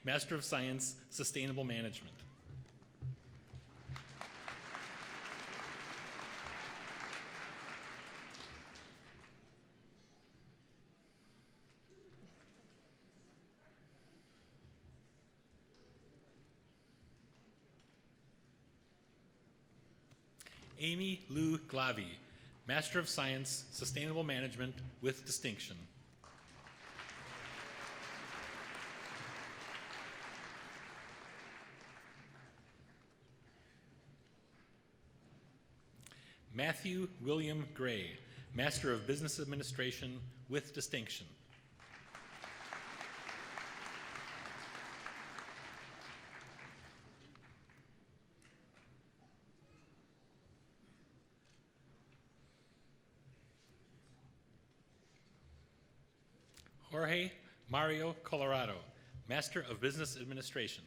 Master of Science, Sustainable Management. Amy Lou Glavi, Master of Science, Sustainable Management with distinction. Matthew William Gray, Master of Business Administration with distinction. Jorge Mario Colorado, Master of Business Administration.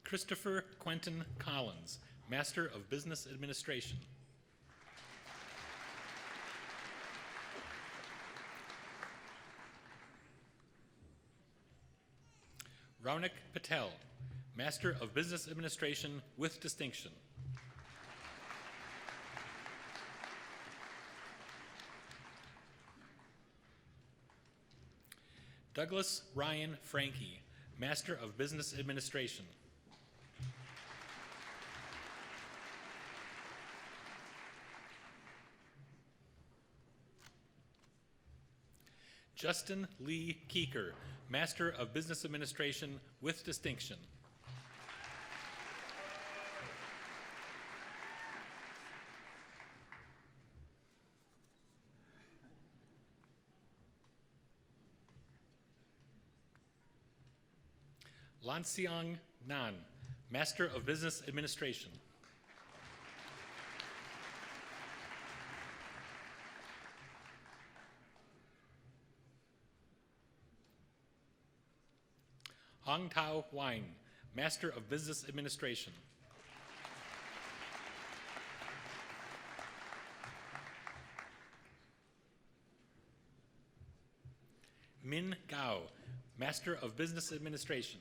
Christopher Quentin Collins, Master of Business Administration. Raunik Patel, Master of Business Administration with distinction. Douglas Ryan Franke, Master of Business Administration. Justin Lee Keeker, Master of Business Administration with distinction. Lanxiang Nan, Master of Business Administration. Hong Tao Wang, Master of Business Administration. Min Gao, Master of Business Administration.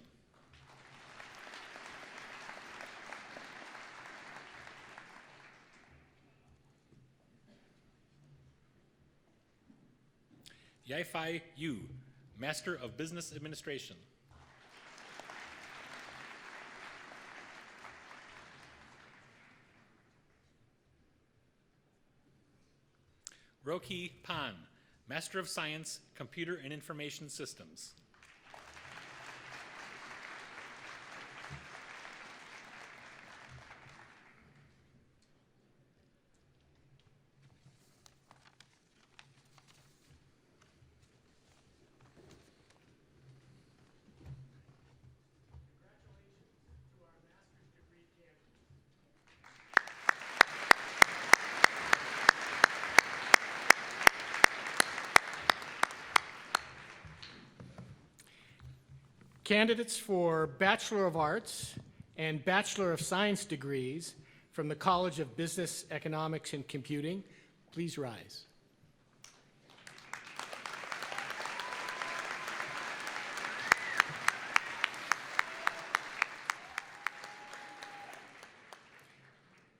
Yaifai Yu, Master of Business Administration. Roki Pan, Master of Science, Computer and Information Systems. Candidates for Bachelor of Arts and Bachelor of Science degrees from the College of Business, Economics, and Computing, please rise.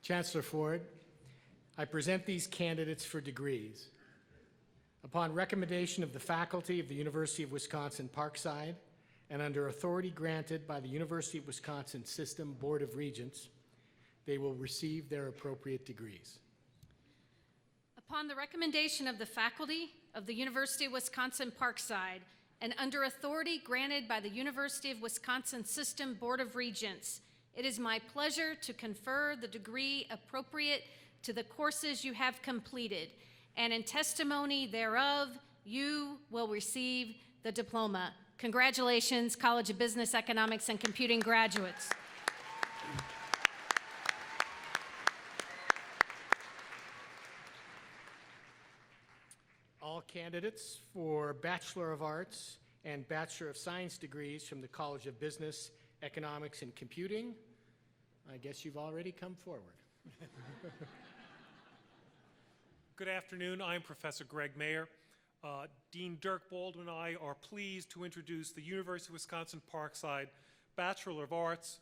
Chancellor Ford, I present these candidates for degrees. Upon recommendation of the faculty of the University of Wisconsin-Parkside and under authority granted by the University of Wisconsin System Board of Regents, they will receive their appropriate degrees. Upon the recommendation of the faculty of the University of Wisconsin-Parkside and under authority granted by the University of Wisconsin System Board of Regents, it is my pleasure to confer the degree appropriate to the courses you have completed, and in testimony thereof, you will receive the diploma. Congratulations, College of Business, Economics, and Computing graduates. All candidates for Bachelor of Arts and Bachelor of Science degrees from the College of Business, Economics, and Computing, I guess you've already come forward. Good afternoon. I'm Professor Greg Mayer. Dean Dirk Baldwin and I are pleased to introduce the University of Wisconsin-Parkside Bachelor of Arts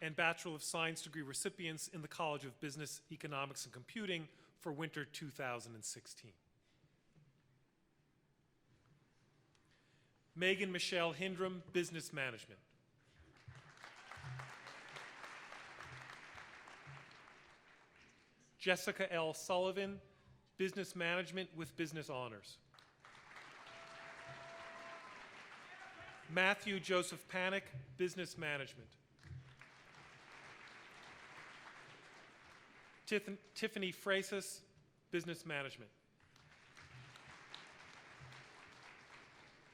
and Bachelor of Science degree recipients in the College of Business, Economics, and Computing for winter 2016. Megan Michelle Hindram, Business Management. Jessica L. Sullivan, Business Management with Business Honors. Matthew Joseph Panic, Business Management. Tiffany Freitas, Business Management.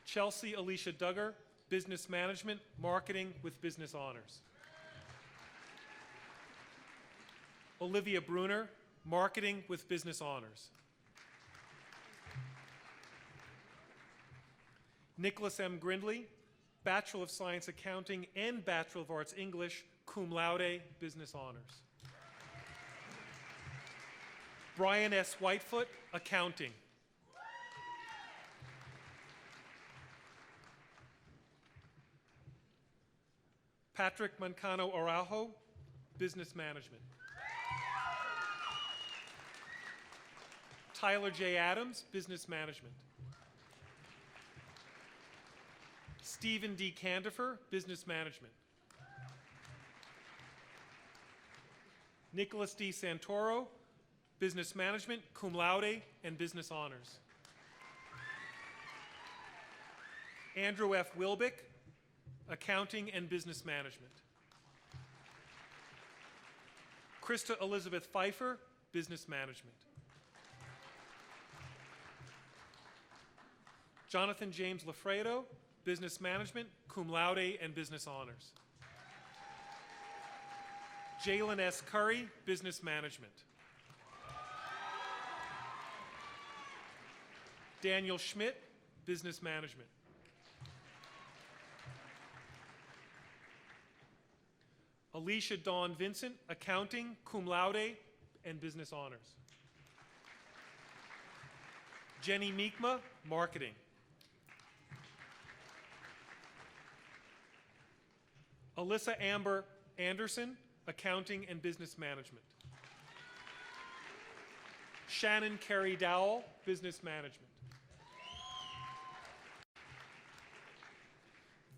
Chelsea Alicia Duggar, Business Management, Marketing with Business Honors. Olivia Bruner, Marketing with Business Honors. Nicholas M. Grindley, Bachelor of Science Accounting and Bachelor of Arts English, cum laude, Business Honors. Brian S. Whitefoot, Accounting. Patrick Mancano Araujo, Business Management. Tyler J. Adams, Business Management. Stephen D. Candifer, Business Management. Nicholas D. Santoro, Business Management, cum laude, and Business Honors. Andrew F. Wilbick, Accounting and Business Management. Krista Elizabeth Pfeiffer, Business Management. Jonathan James Lafredo, Business Management, cum laude, and Business Honors. Jalen S. Curry, Business Management. Daniel Schmidt, Business Management. Alicia Dawn Vincent, Accounting, cum laude, and Business Honors. Jenny Meekma, Marketing. Alyssa Amber Anderson, Accounting and Business Management. Shannon Carey Dowell, Business Management.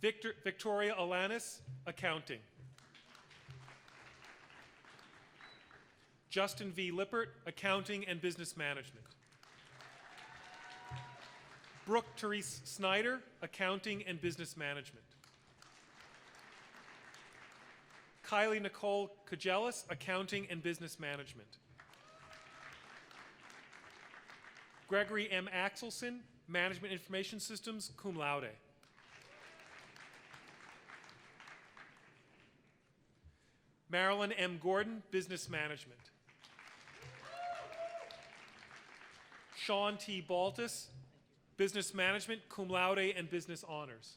Victoria Alanis, Accounting. Justin V. Lippert, Accounting and Business Management. Brooke Therese Snyder, Accounting and Business Management. Kylie Nicole Kajelis, Accounting and Business Management. Gregory M. Axelson, Management Information Systems, cum laude. Marilyn M. Gordon, Business Management. Sean T. Baltus, Business Management, cum laude, and Business Honors.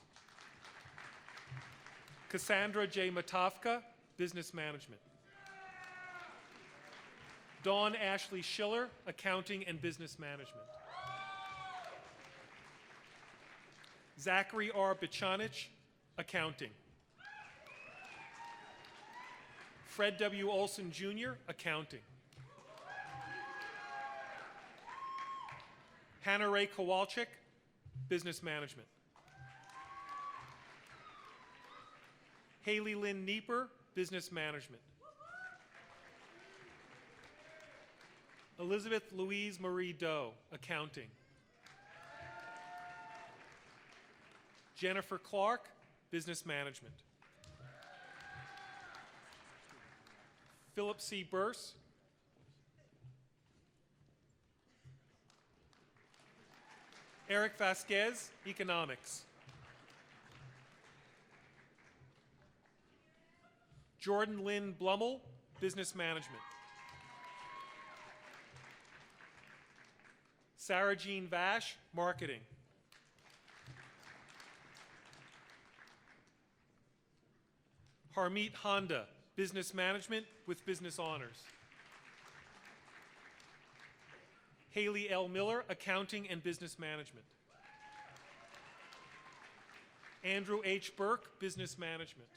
Cassandra J. Matavka, Business Management. Dawn Ashley Schiller, Accounting and Business Management. Zachary R. Bichanich, Accounting. Fred W. Olson Jr., Accounting. Hannah Ray Kowalczyk, Business Management. Haley Lynn Nieper, Business Management. Elizabeth Louise Marie Doe, Accounting. Jennifer Clark, Business Management. Philip C. Burse. Eric Vasquez, Economics. Jordan Lynn Blummel, Business Management. Sarah Jean Vash, Marketing. Harmeet Honda, Business Management with Business Honors. Haley L. Miller, Accounting and Business Management. Andrew H. Burke, Business Management.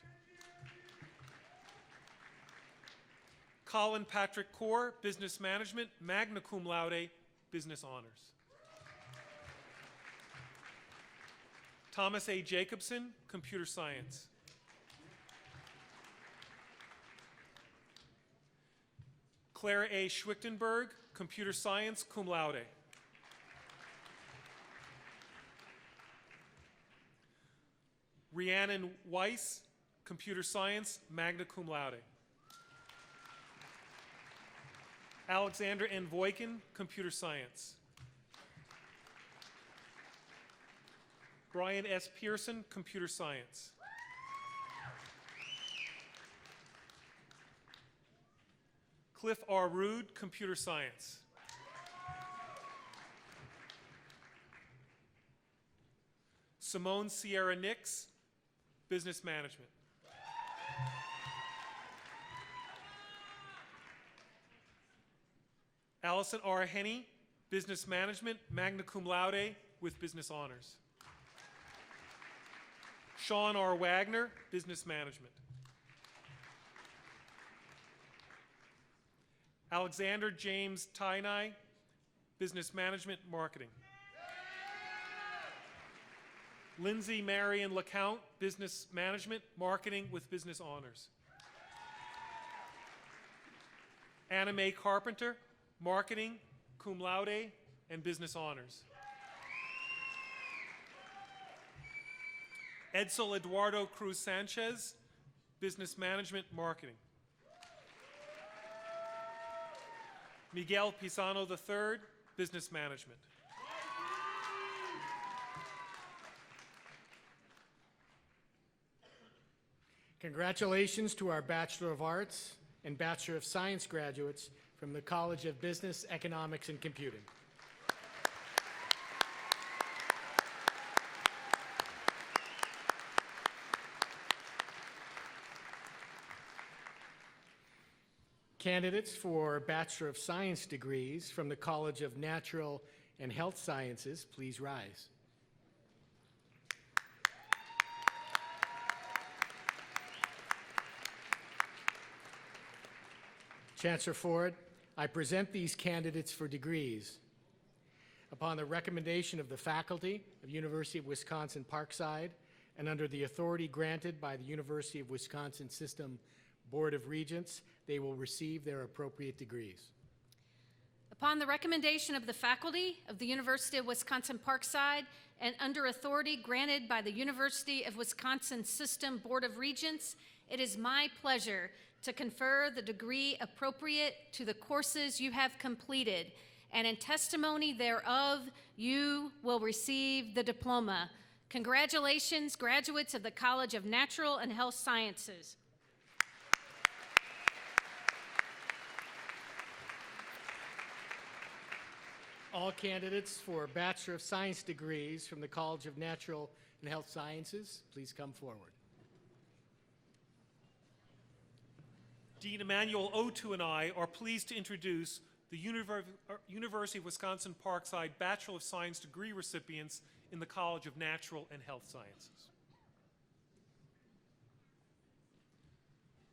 Colin Patrick Kaur, Business Management, magna cum laude, Business Honors. Thomas A. Jacobson, Computer Science. Claire A. Schwichtenberg, Computer Science, cum laude. Rhiannon Weiss, Computer Science, magna cum laude. Alexander N. Voikin, Computer Science. Brian S. Pearson, Computer Science. Cliff R. Rude, Computer Science. Simone Sierra Nix, Business Management. Allison R. Henney, Business Management, magna cum laude with Business Honors. Sean R. Wagner, Business Management. Alexander James Tainai, Business Management, Marketing. Lindsay Marion LeCount, Business Management, Marketing with Business Honors. Anna Mae Carpenter, Marketing, cum laude, and Business Honors. Edsel Eduardo Cruz Sanchez, Business Management, Marketing. Miguel Pisano III, Business Management. Congratulations to our Bachelor of Arts and Bachelor of Science graduates from the College of Business, Economics, and Computing. Candidates for Bachelor of Science degrees from the College of Natural and Health Sciences, please rise. Chancellor Ford, I present these candidates for degrees. Upon the recommendation of the faculty of University of Wisconsin-Parkside and under the authority granted by the University of Wisconsin System Board of Regents, they will receive their appropriate degrees. Upon the recommendation of the faculty of the University of Wisconsin-Parkside and under authority granted by the University of Wisconsin System Board of Regents, it is my pleasure to confer the degree appropriate to the courses you have completed, and in testimony thereof, you will receive the diploma. Congratulations, graduates of the College of Natural and Health Sciences. All candidates for Bachelor of Science degrees from the College of Natural and Health Sciences, please come forward. Dean Emmanuel Otu and I are pleased to introduce the University of Wisconsin-Parkside Bachelor of Science degree recipients in the College of Natural and Health Sciences.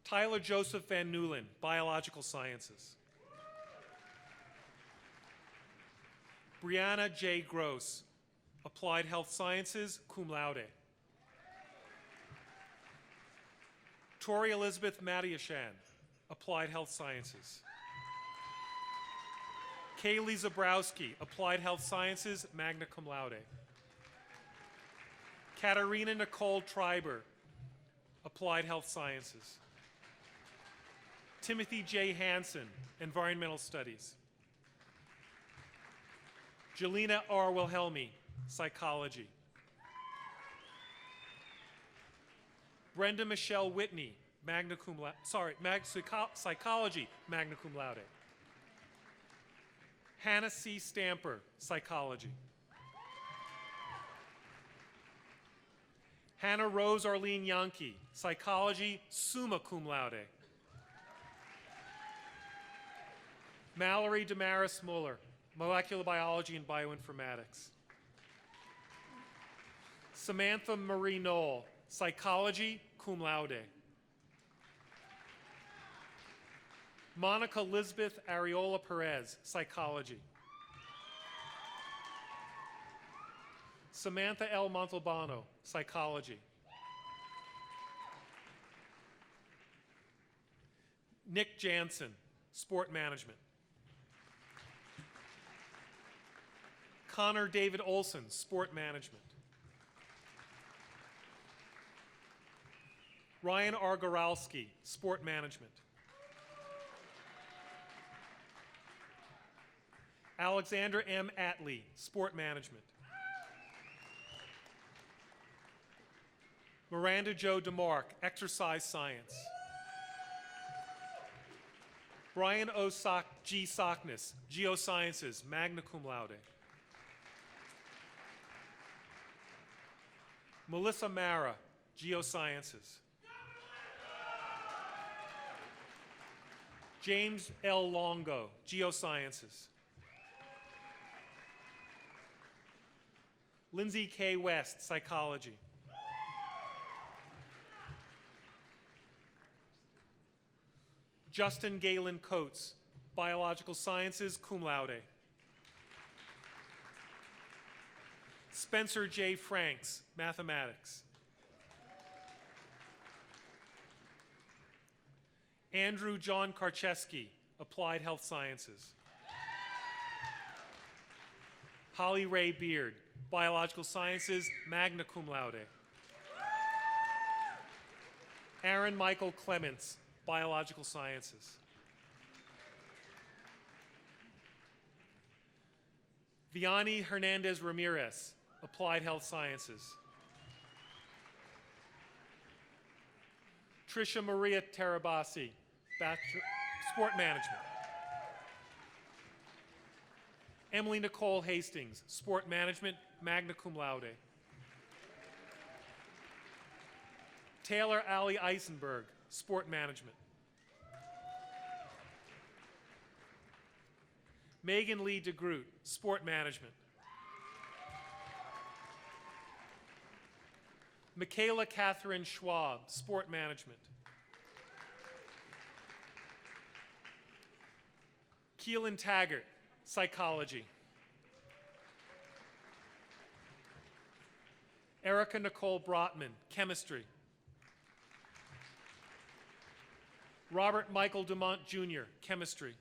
Tyler Joseph Van Newlen, Biological Sciences. Brianna J. Gross, Applied Health Sciences, cum laude. Tori Elizabeth Matiashan, Applied Health Sciences. Kaylee Zabrowski, Applied Health Sciences, magna cum laude. Katarina Nicole Treiber, Applied Health Sciences. Timothy J. Hansen, Environmental Studies. Jelena R. Wilhelmi, Psychology. Brenda Michelle Whitney, magna cum laude, Psychology, magna cum laude. Hannah C. Stamper, Psychology. Hannah Rose Arlene Yankee, Psychology, summa cum laude. Mallory Damaris Muller, Molecular Biology and Bioinformatics. Samantha Marie Knoll, Psychology, cum laude. Monica Elizabeth Areola Perez, Psychology. Samantha L. Montalbano, Psychology. Nick Jansen, Sport Management. Connor David Olson, Sport Management. Ryan R. Goralski, Sport Management. Alexander M. Atley, Sport Management. Miranda Jo DeMark, Exercise Science. Brian O. G. Sockness, Geosciences, magna cum laude. Melissa Mara, Geosciences. James L. Longo, Geosciences. Lindsay K. West, Psychology. Justin Galen Coates, Biological Sciences, cum laude. Spencer J. Franks, Mathematics. Andrew John Karcheski, Applied Health Sciences. Holly Ray Beard, Biological Sciences, magna cum laude. Aaron Michael Clements, Biological Sciences. Vianney Hernandez Ramirez, Applied Health Sciences. Tricia Maria Terabasi, Sport Management. Emily Nicole Hastings, Sport Management, magna cum laude. Taylor Ali Eisenberg, Sport Management. Megan Lee DeGroot, Sport Management. Michaela Catherine Schwab, Sport Management. Keelan Taggart, Psychology. Erica Nicole Brotman, Chemistry. Robert Michael Dumont Jr., Chemistry.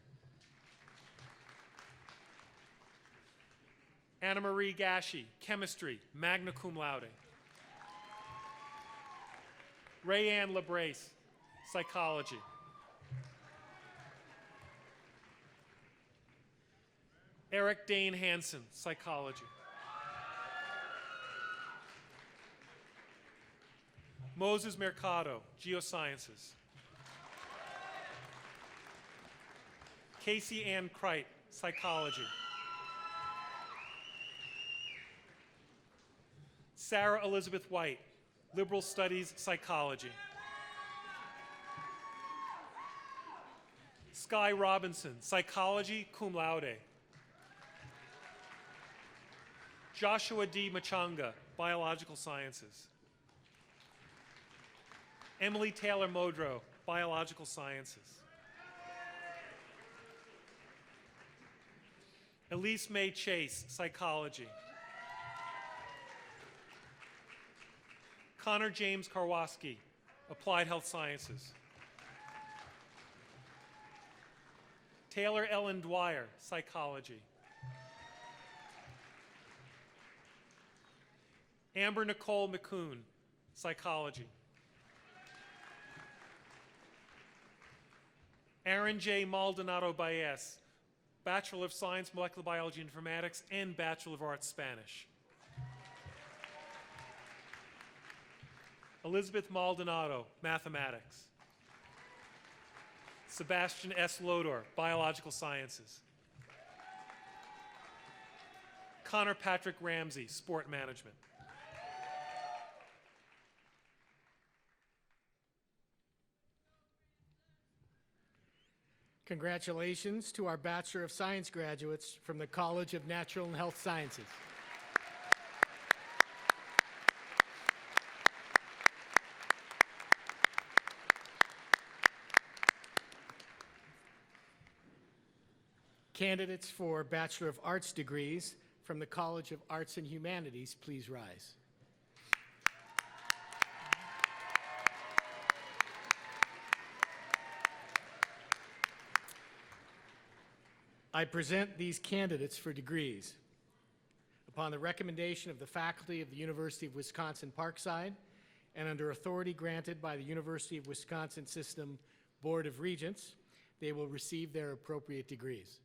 Anna Marie Gashi, Chemistry, magna cum laude. Rayanne LaBrace, Psychology. Eric Dane Hansen, Psychology. Moses Mercado, Geosciences. Casey Ann Kreit, Psychology. Sarah Elizabeth White, Liberal Studies, Psychology. Sky Robinson, psychology, cum laude. Joshua D. Machanga, biological sciences. Emily Taylor Modrow, biological sciences. Elise Mae Chase, psychology. Connor James Karwoski, applied health sciences. Taylor Ellen Dwyer, psychology. Amber Nicole McCoon, psychology. Aaron J. Maldonado Baez, Bachelor of Science, Molecular Biology and Informatics, and Bachelor of Arts, Spanish. Elizabeth Maldonado, Mathematics. Sebastian S. Lodor, Biological Sciences. Connor Patrick Ramsey, Sport Management. Congratulations to our Bachelor of Science graduates from the College of Natural and Health Sciences. Candidates for Bachelor of Arts degrees from the College of Arts and Humanities, please rise. I present these candidates for degrees. Upon the recommendation of the faculty of the University of Wisconsin-Parkside and under authority granted by the University of Wisconsin System Board of Regents, they will receive their appropriate degrees.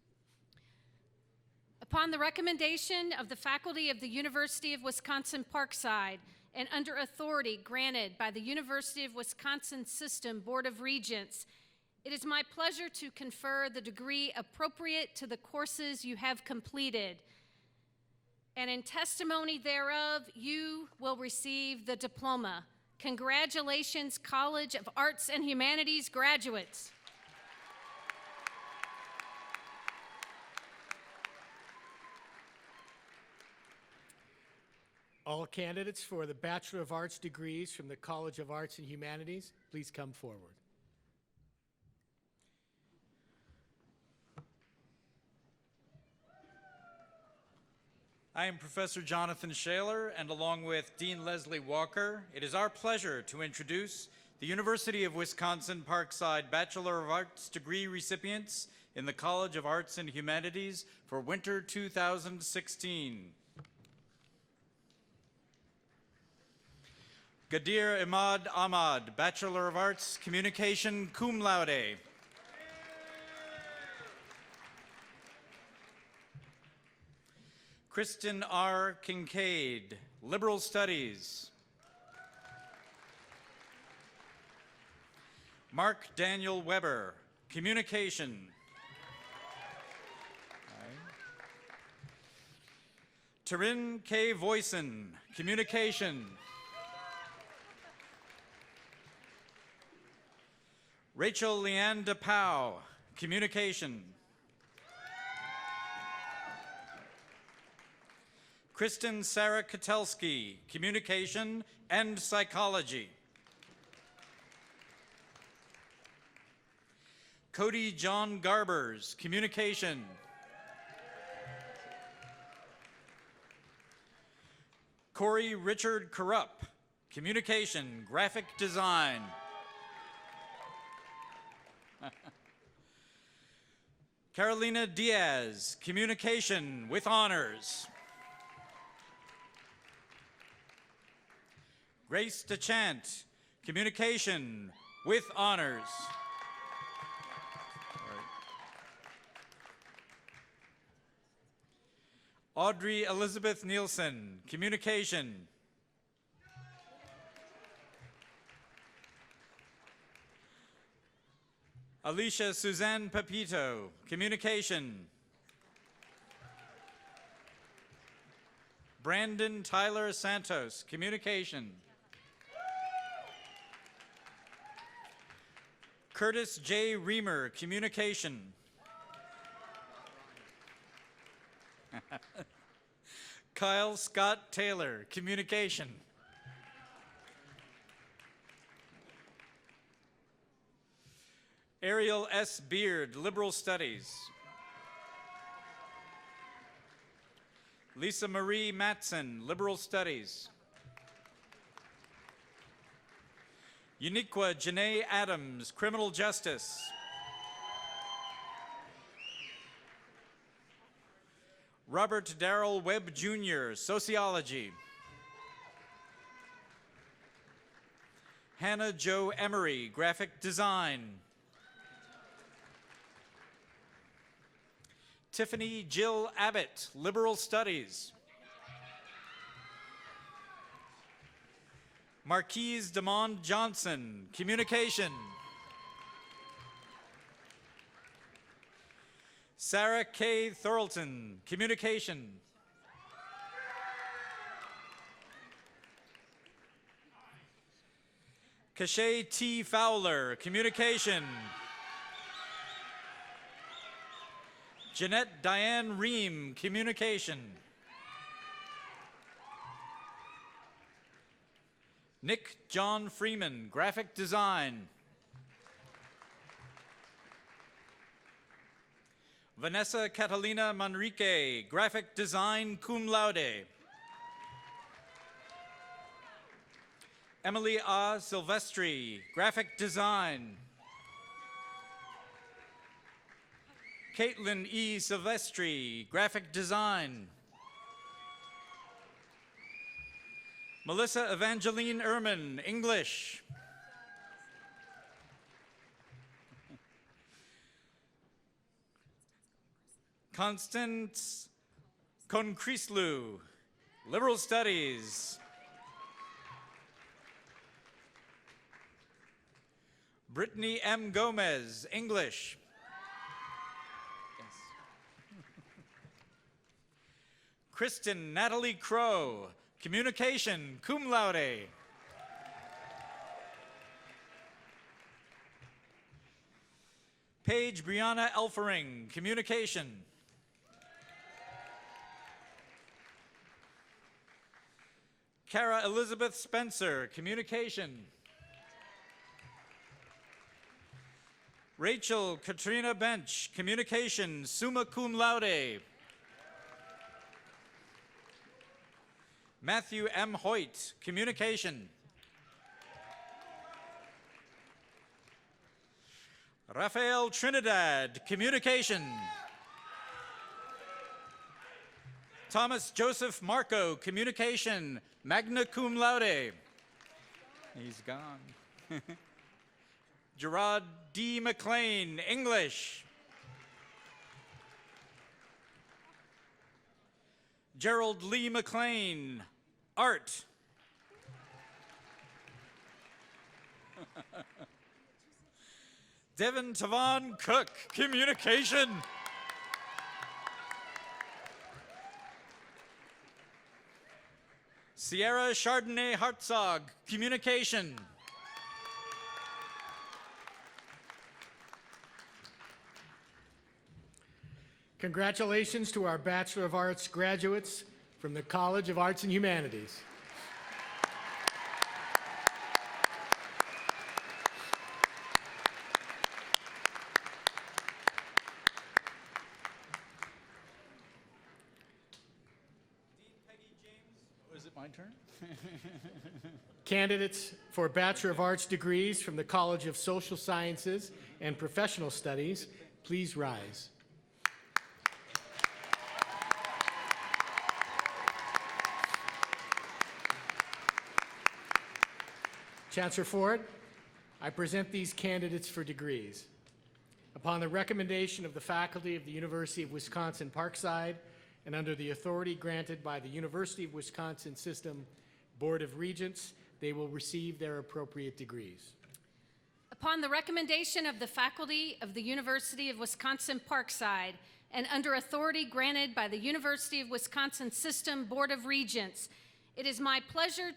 Upon the recommendation of the faculty of the University of Wisconsin-Parkside and under authority granted by the University of Wisconsin System Board of Regents, it is my pleasure to confer the degree appropriate to the courses you have completed. And in testimony thereof, you will receive the diploma. Congratulations, College of Arts and Humanities graduates. All candidates for the Bachelor of Arts degrees from the College of Arts and Humanities, please come forward. I am Professor Jonathan Shaler, and along with Dean Leslie Walker, it is our pleasure to introduce the University of Wisconsin-Parkside Bachelor of Arts degree recipients in the College of Arts and Humanities for winter 2016. Gadir Imad Ahmad, Bachelor of Arts, Communication, cum laude. Kristen R. Kincaid, Liberal Studies. Mark Daniel Weber, Communication. Taryn K. Voisin, Communication. Rachel Leanne DePau, Communication. Kristen Sarah Kotelsky, Communication and Psychology. Cody John Garbers, Communication. Corey Richard Corrupt, Communication, Graphic Design. Carolina Diaz, Communication with Honors. Grace DeChant, Communication with Honors. Audrey Elizabeth Nielsen, Communication. Alicia Suzanne Pepito, Communication. Brandon Tyler Santos, Communication. Curtis J. Reamer, Communication. Kyle Scott Taylor, Communication. Ariel S. Beard, Liberal Studies. Lisa Marie Matson, Liberal Studies. Uniqua Janae Adams, Criminal Justice. Robert Darrell Webb Jr., Sociology. Hannah Jo Emery, Graphic Design. Tiffany Jill Abbott, Liberal Studies. Marquise Demond Johnson, Communication. Sarah K. Thorlton, Communication. Kashay T. Fowler, Communication. Jeanette Diane Ream, Communication. Nick John Freeman, Graphic Design. Vanessa Catalina Manrique, Graphic Design, cum laude. Emily A. Silvestri, Graphic Design. Caitlin E. Silvestri, Graphic Design. Melissa Evangeline Ehrman, English. Constance Concrislu, Liberal Studies. Brittany M. Gomez, English. Kristen Natalie Crow, Communication, cum laude. Paige Brianna Elfering, Communication. Kara Elizabeth Spencer, Communication. Rachel Katrina Bench, Communication, summa cum laude. Matthew M. Hoyt, Communication. Rafael Trinidad, Communication. Thomas Joseph Marco, Communication, magna cum laude. He's gone. Gerard D. McLean, English. Gerald Lee McLean, Art. Devin Tavon Cook, Communication. Sierra Chardonnay Hartzog, Communication. Congratulations to our Bachelor of Arts graduates from the College of Arts and Humanities. Is it my turn? Candidates for Bachelor of Arts degrees from the College of Social Sciences and Professional Studies, please rise. Chancellor Ford, I present these candidates for degrees. Upon the recommendation of the faculty of the University of Wisconsin-Parkside and under the authority granted by the University of Wisconsin System Board of Regents, they will receive their appropriate degrees. Upon the recommendation of the faculty of the University of Wisconsin-Parkside and under authority granted by the University of Wisconsin System Board of Regents, it is my pleasure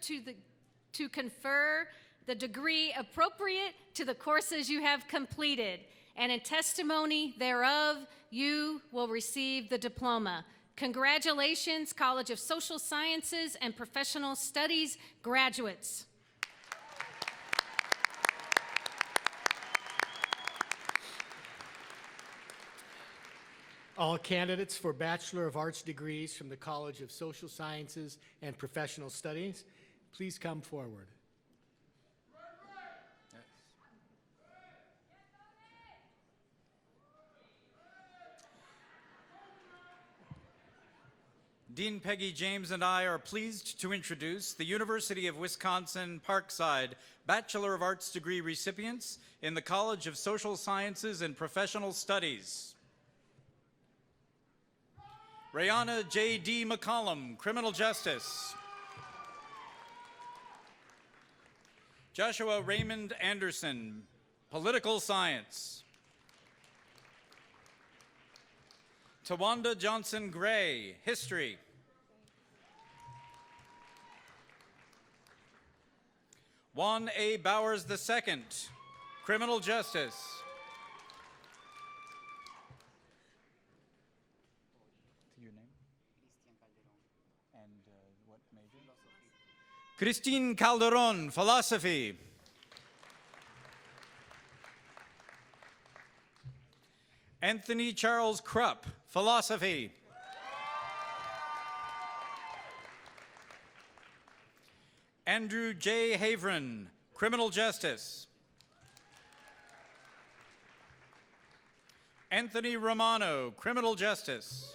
to confer the degree appropriate to the courses you have completed, and in testimony thereof, you will receive the diploma. Congratulations, College of Social Sciences and Professional Studies graduates. All candidates for Bachelor of Arts degrees from the College of Social Sciences and Professional Studies, please come forward. Dean Peggy James and I are pleased to introduce the University of Wisconsin-Parkside Bachelor of Arts degree recipients in the College of Social Sciences and Professional Studies. Rayana J.D. McCollum, Criminal Justice. Joshua Raymond Anderson, Political Science. Tawanda Johnson Gray, History. Juan A. Bowers II, Criminal Justice. Your name? And what major? Christine Calderon, Philosophy. Anthony Charles Krupp, Philosophy. Andrew J. Havren, Criminal Justice. Anthony Romano, Criminal Justice.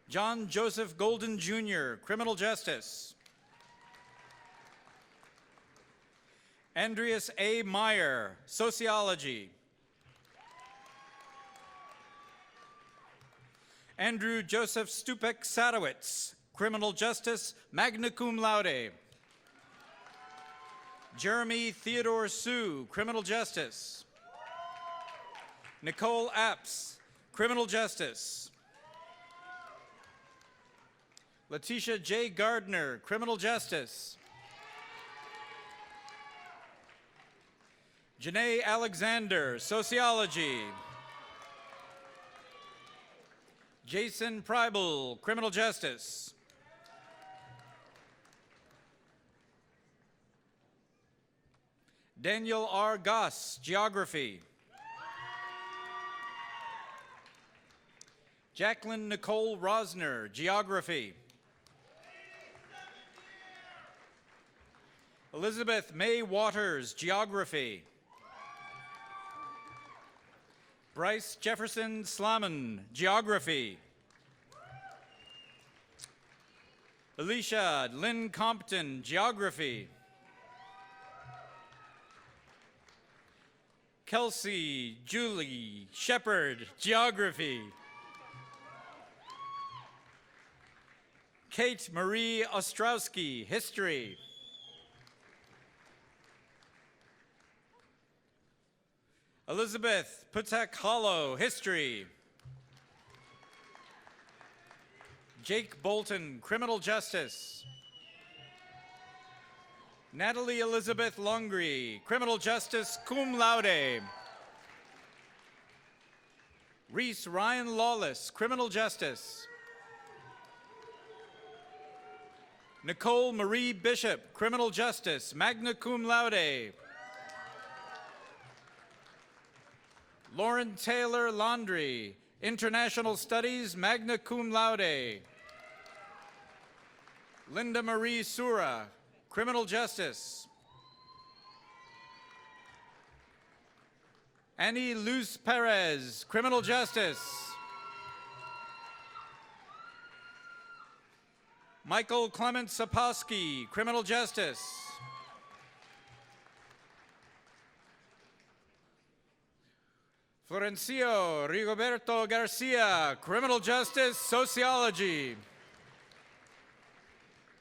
John Joseph Golden Jr., Criminal Justice. Andreas A. Meyer, Sociology. Andrew Joseph Stupek Sadowitz, Criminal Justice, magna cum laude. Jeremy Theodore Sue, Criminal Justice. Nicole Apps, Criminal Justice. Letitia J. Gardner, Criminal Justice. Janae Alexander, Sociology. Jason Preibel, Criminal Justice. Daniel R. Goss, Geography. Jacqueline Nicole Rosner, Geography. Elizabeth May Waters, Geography. Bryce Jefferson Slaman, Geography. Alicia Lynn Compton, Geography. Kelsey Julie Shepard, Geography. Kate Marie Ostrowski, History. Elizabeth Putak Hollow, History. Jake Bolton, Criminal Justice. Natalie Elizabeth Longree, Criminal Justice, cum laude. Reese Ryan Lawless, Criminal Justice. Nicole Marie Bishop, Criminal Justice, magna cum laude. Lauren Taylor Laundrie, International Studies, magna cum laude. Linda Marie Sura, Criminal Justice. Annie Luz Perez, Criminal Justice. Michael Clement Sapowski, Criminal Justice. Florencio Rigoberto Garcia, Criminal Justice, Sociology.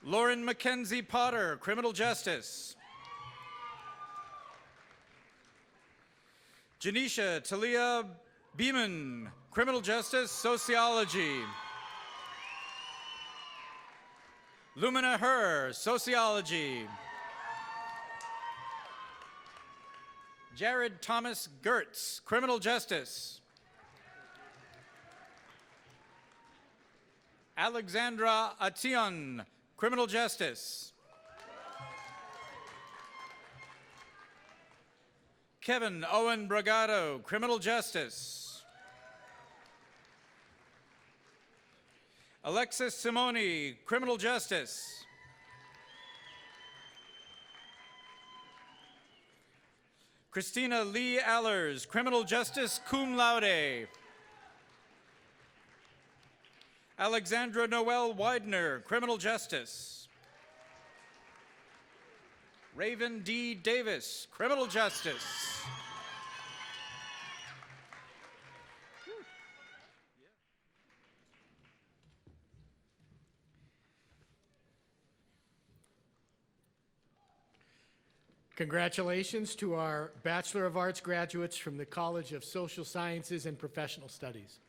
Lauren Mackenzie Potter, Criminal Justice. Janisha Talia Beeman, Criminal Justice, Sociology. Lumina Herr, Sociology. Jared Thomas Gertz, Criminal Justice. Alexandra Ation, Criminal Justice. Kevin Owen Bragado, Criminal Justice. Alexis Simoni, Criminal Justice. Christina Lee Allers, Criminal Justice, cum laude. Alexandra Noel Widener, Criminal Justice. Raven D. Davis, Criminal Justice. Congratulations to our Bachelor of Arts graduates from the College of Social Sciences and Professional Studies.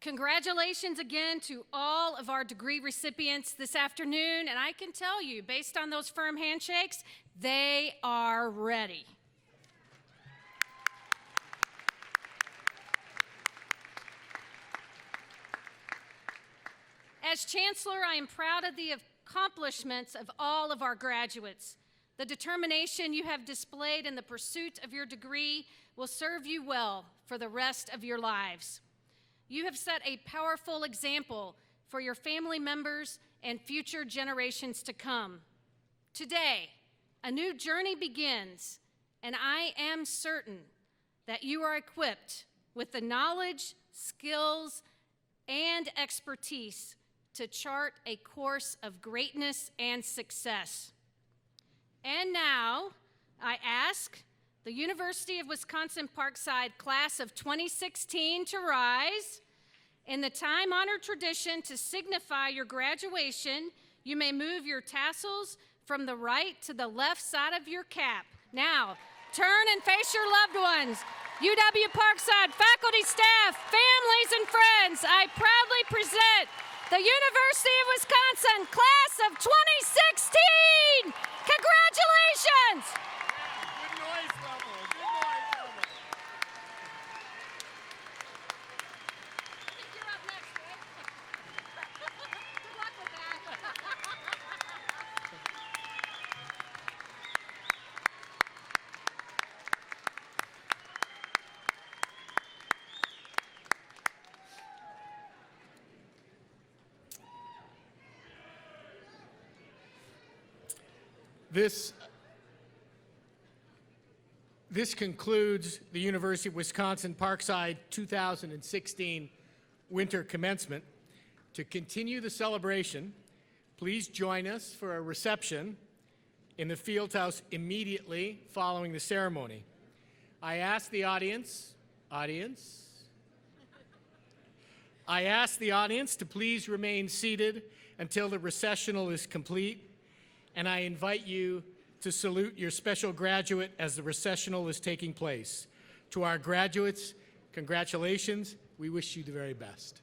Congratulations again to all of our degree recipients this afternoon, and I can tell you, based on those firm handshakes, they are ready. As Chancellor, I am proud of the accomplishments of all of our graduates. The determination you have displayed in the pursuit of your degree will serve you well for the rest of your lives. You have set a powerful example for your family members and future generations to come. Today, a new journey begins, and I am certain that you are equipped with the knowledge, skills, and expertise to chart a course of greatness and success. And now, I ask the University of Wisconsin-Parkside class of 2016 to rise. In the time-honored tradition to signify your graduation, you may move your tassels from the right to the left side of your cap. Now, turn and face your loved ones. UW-Parkside faculty, staff, families, and friends, I proudly present the University of Wisconsin class of 2016! Congratulations! Good noise level. Good noise level. I think you're up next, right? Good luck with that. This concludes the University of Wisconsin-Parkside 2016 winter commencement. To continue the celebration, please join us for a reception in the field house immediately following the ceremony. I ask the audience to please remain seated until the recessional is complete, and I invite you to salute your special graduate as the recessional is taking place. To our graduates, congratulations. We wish you the very best.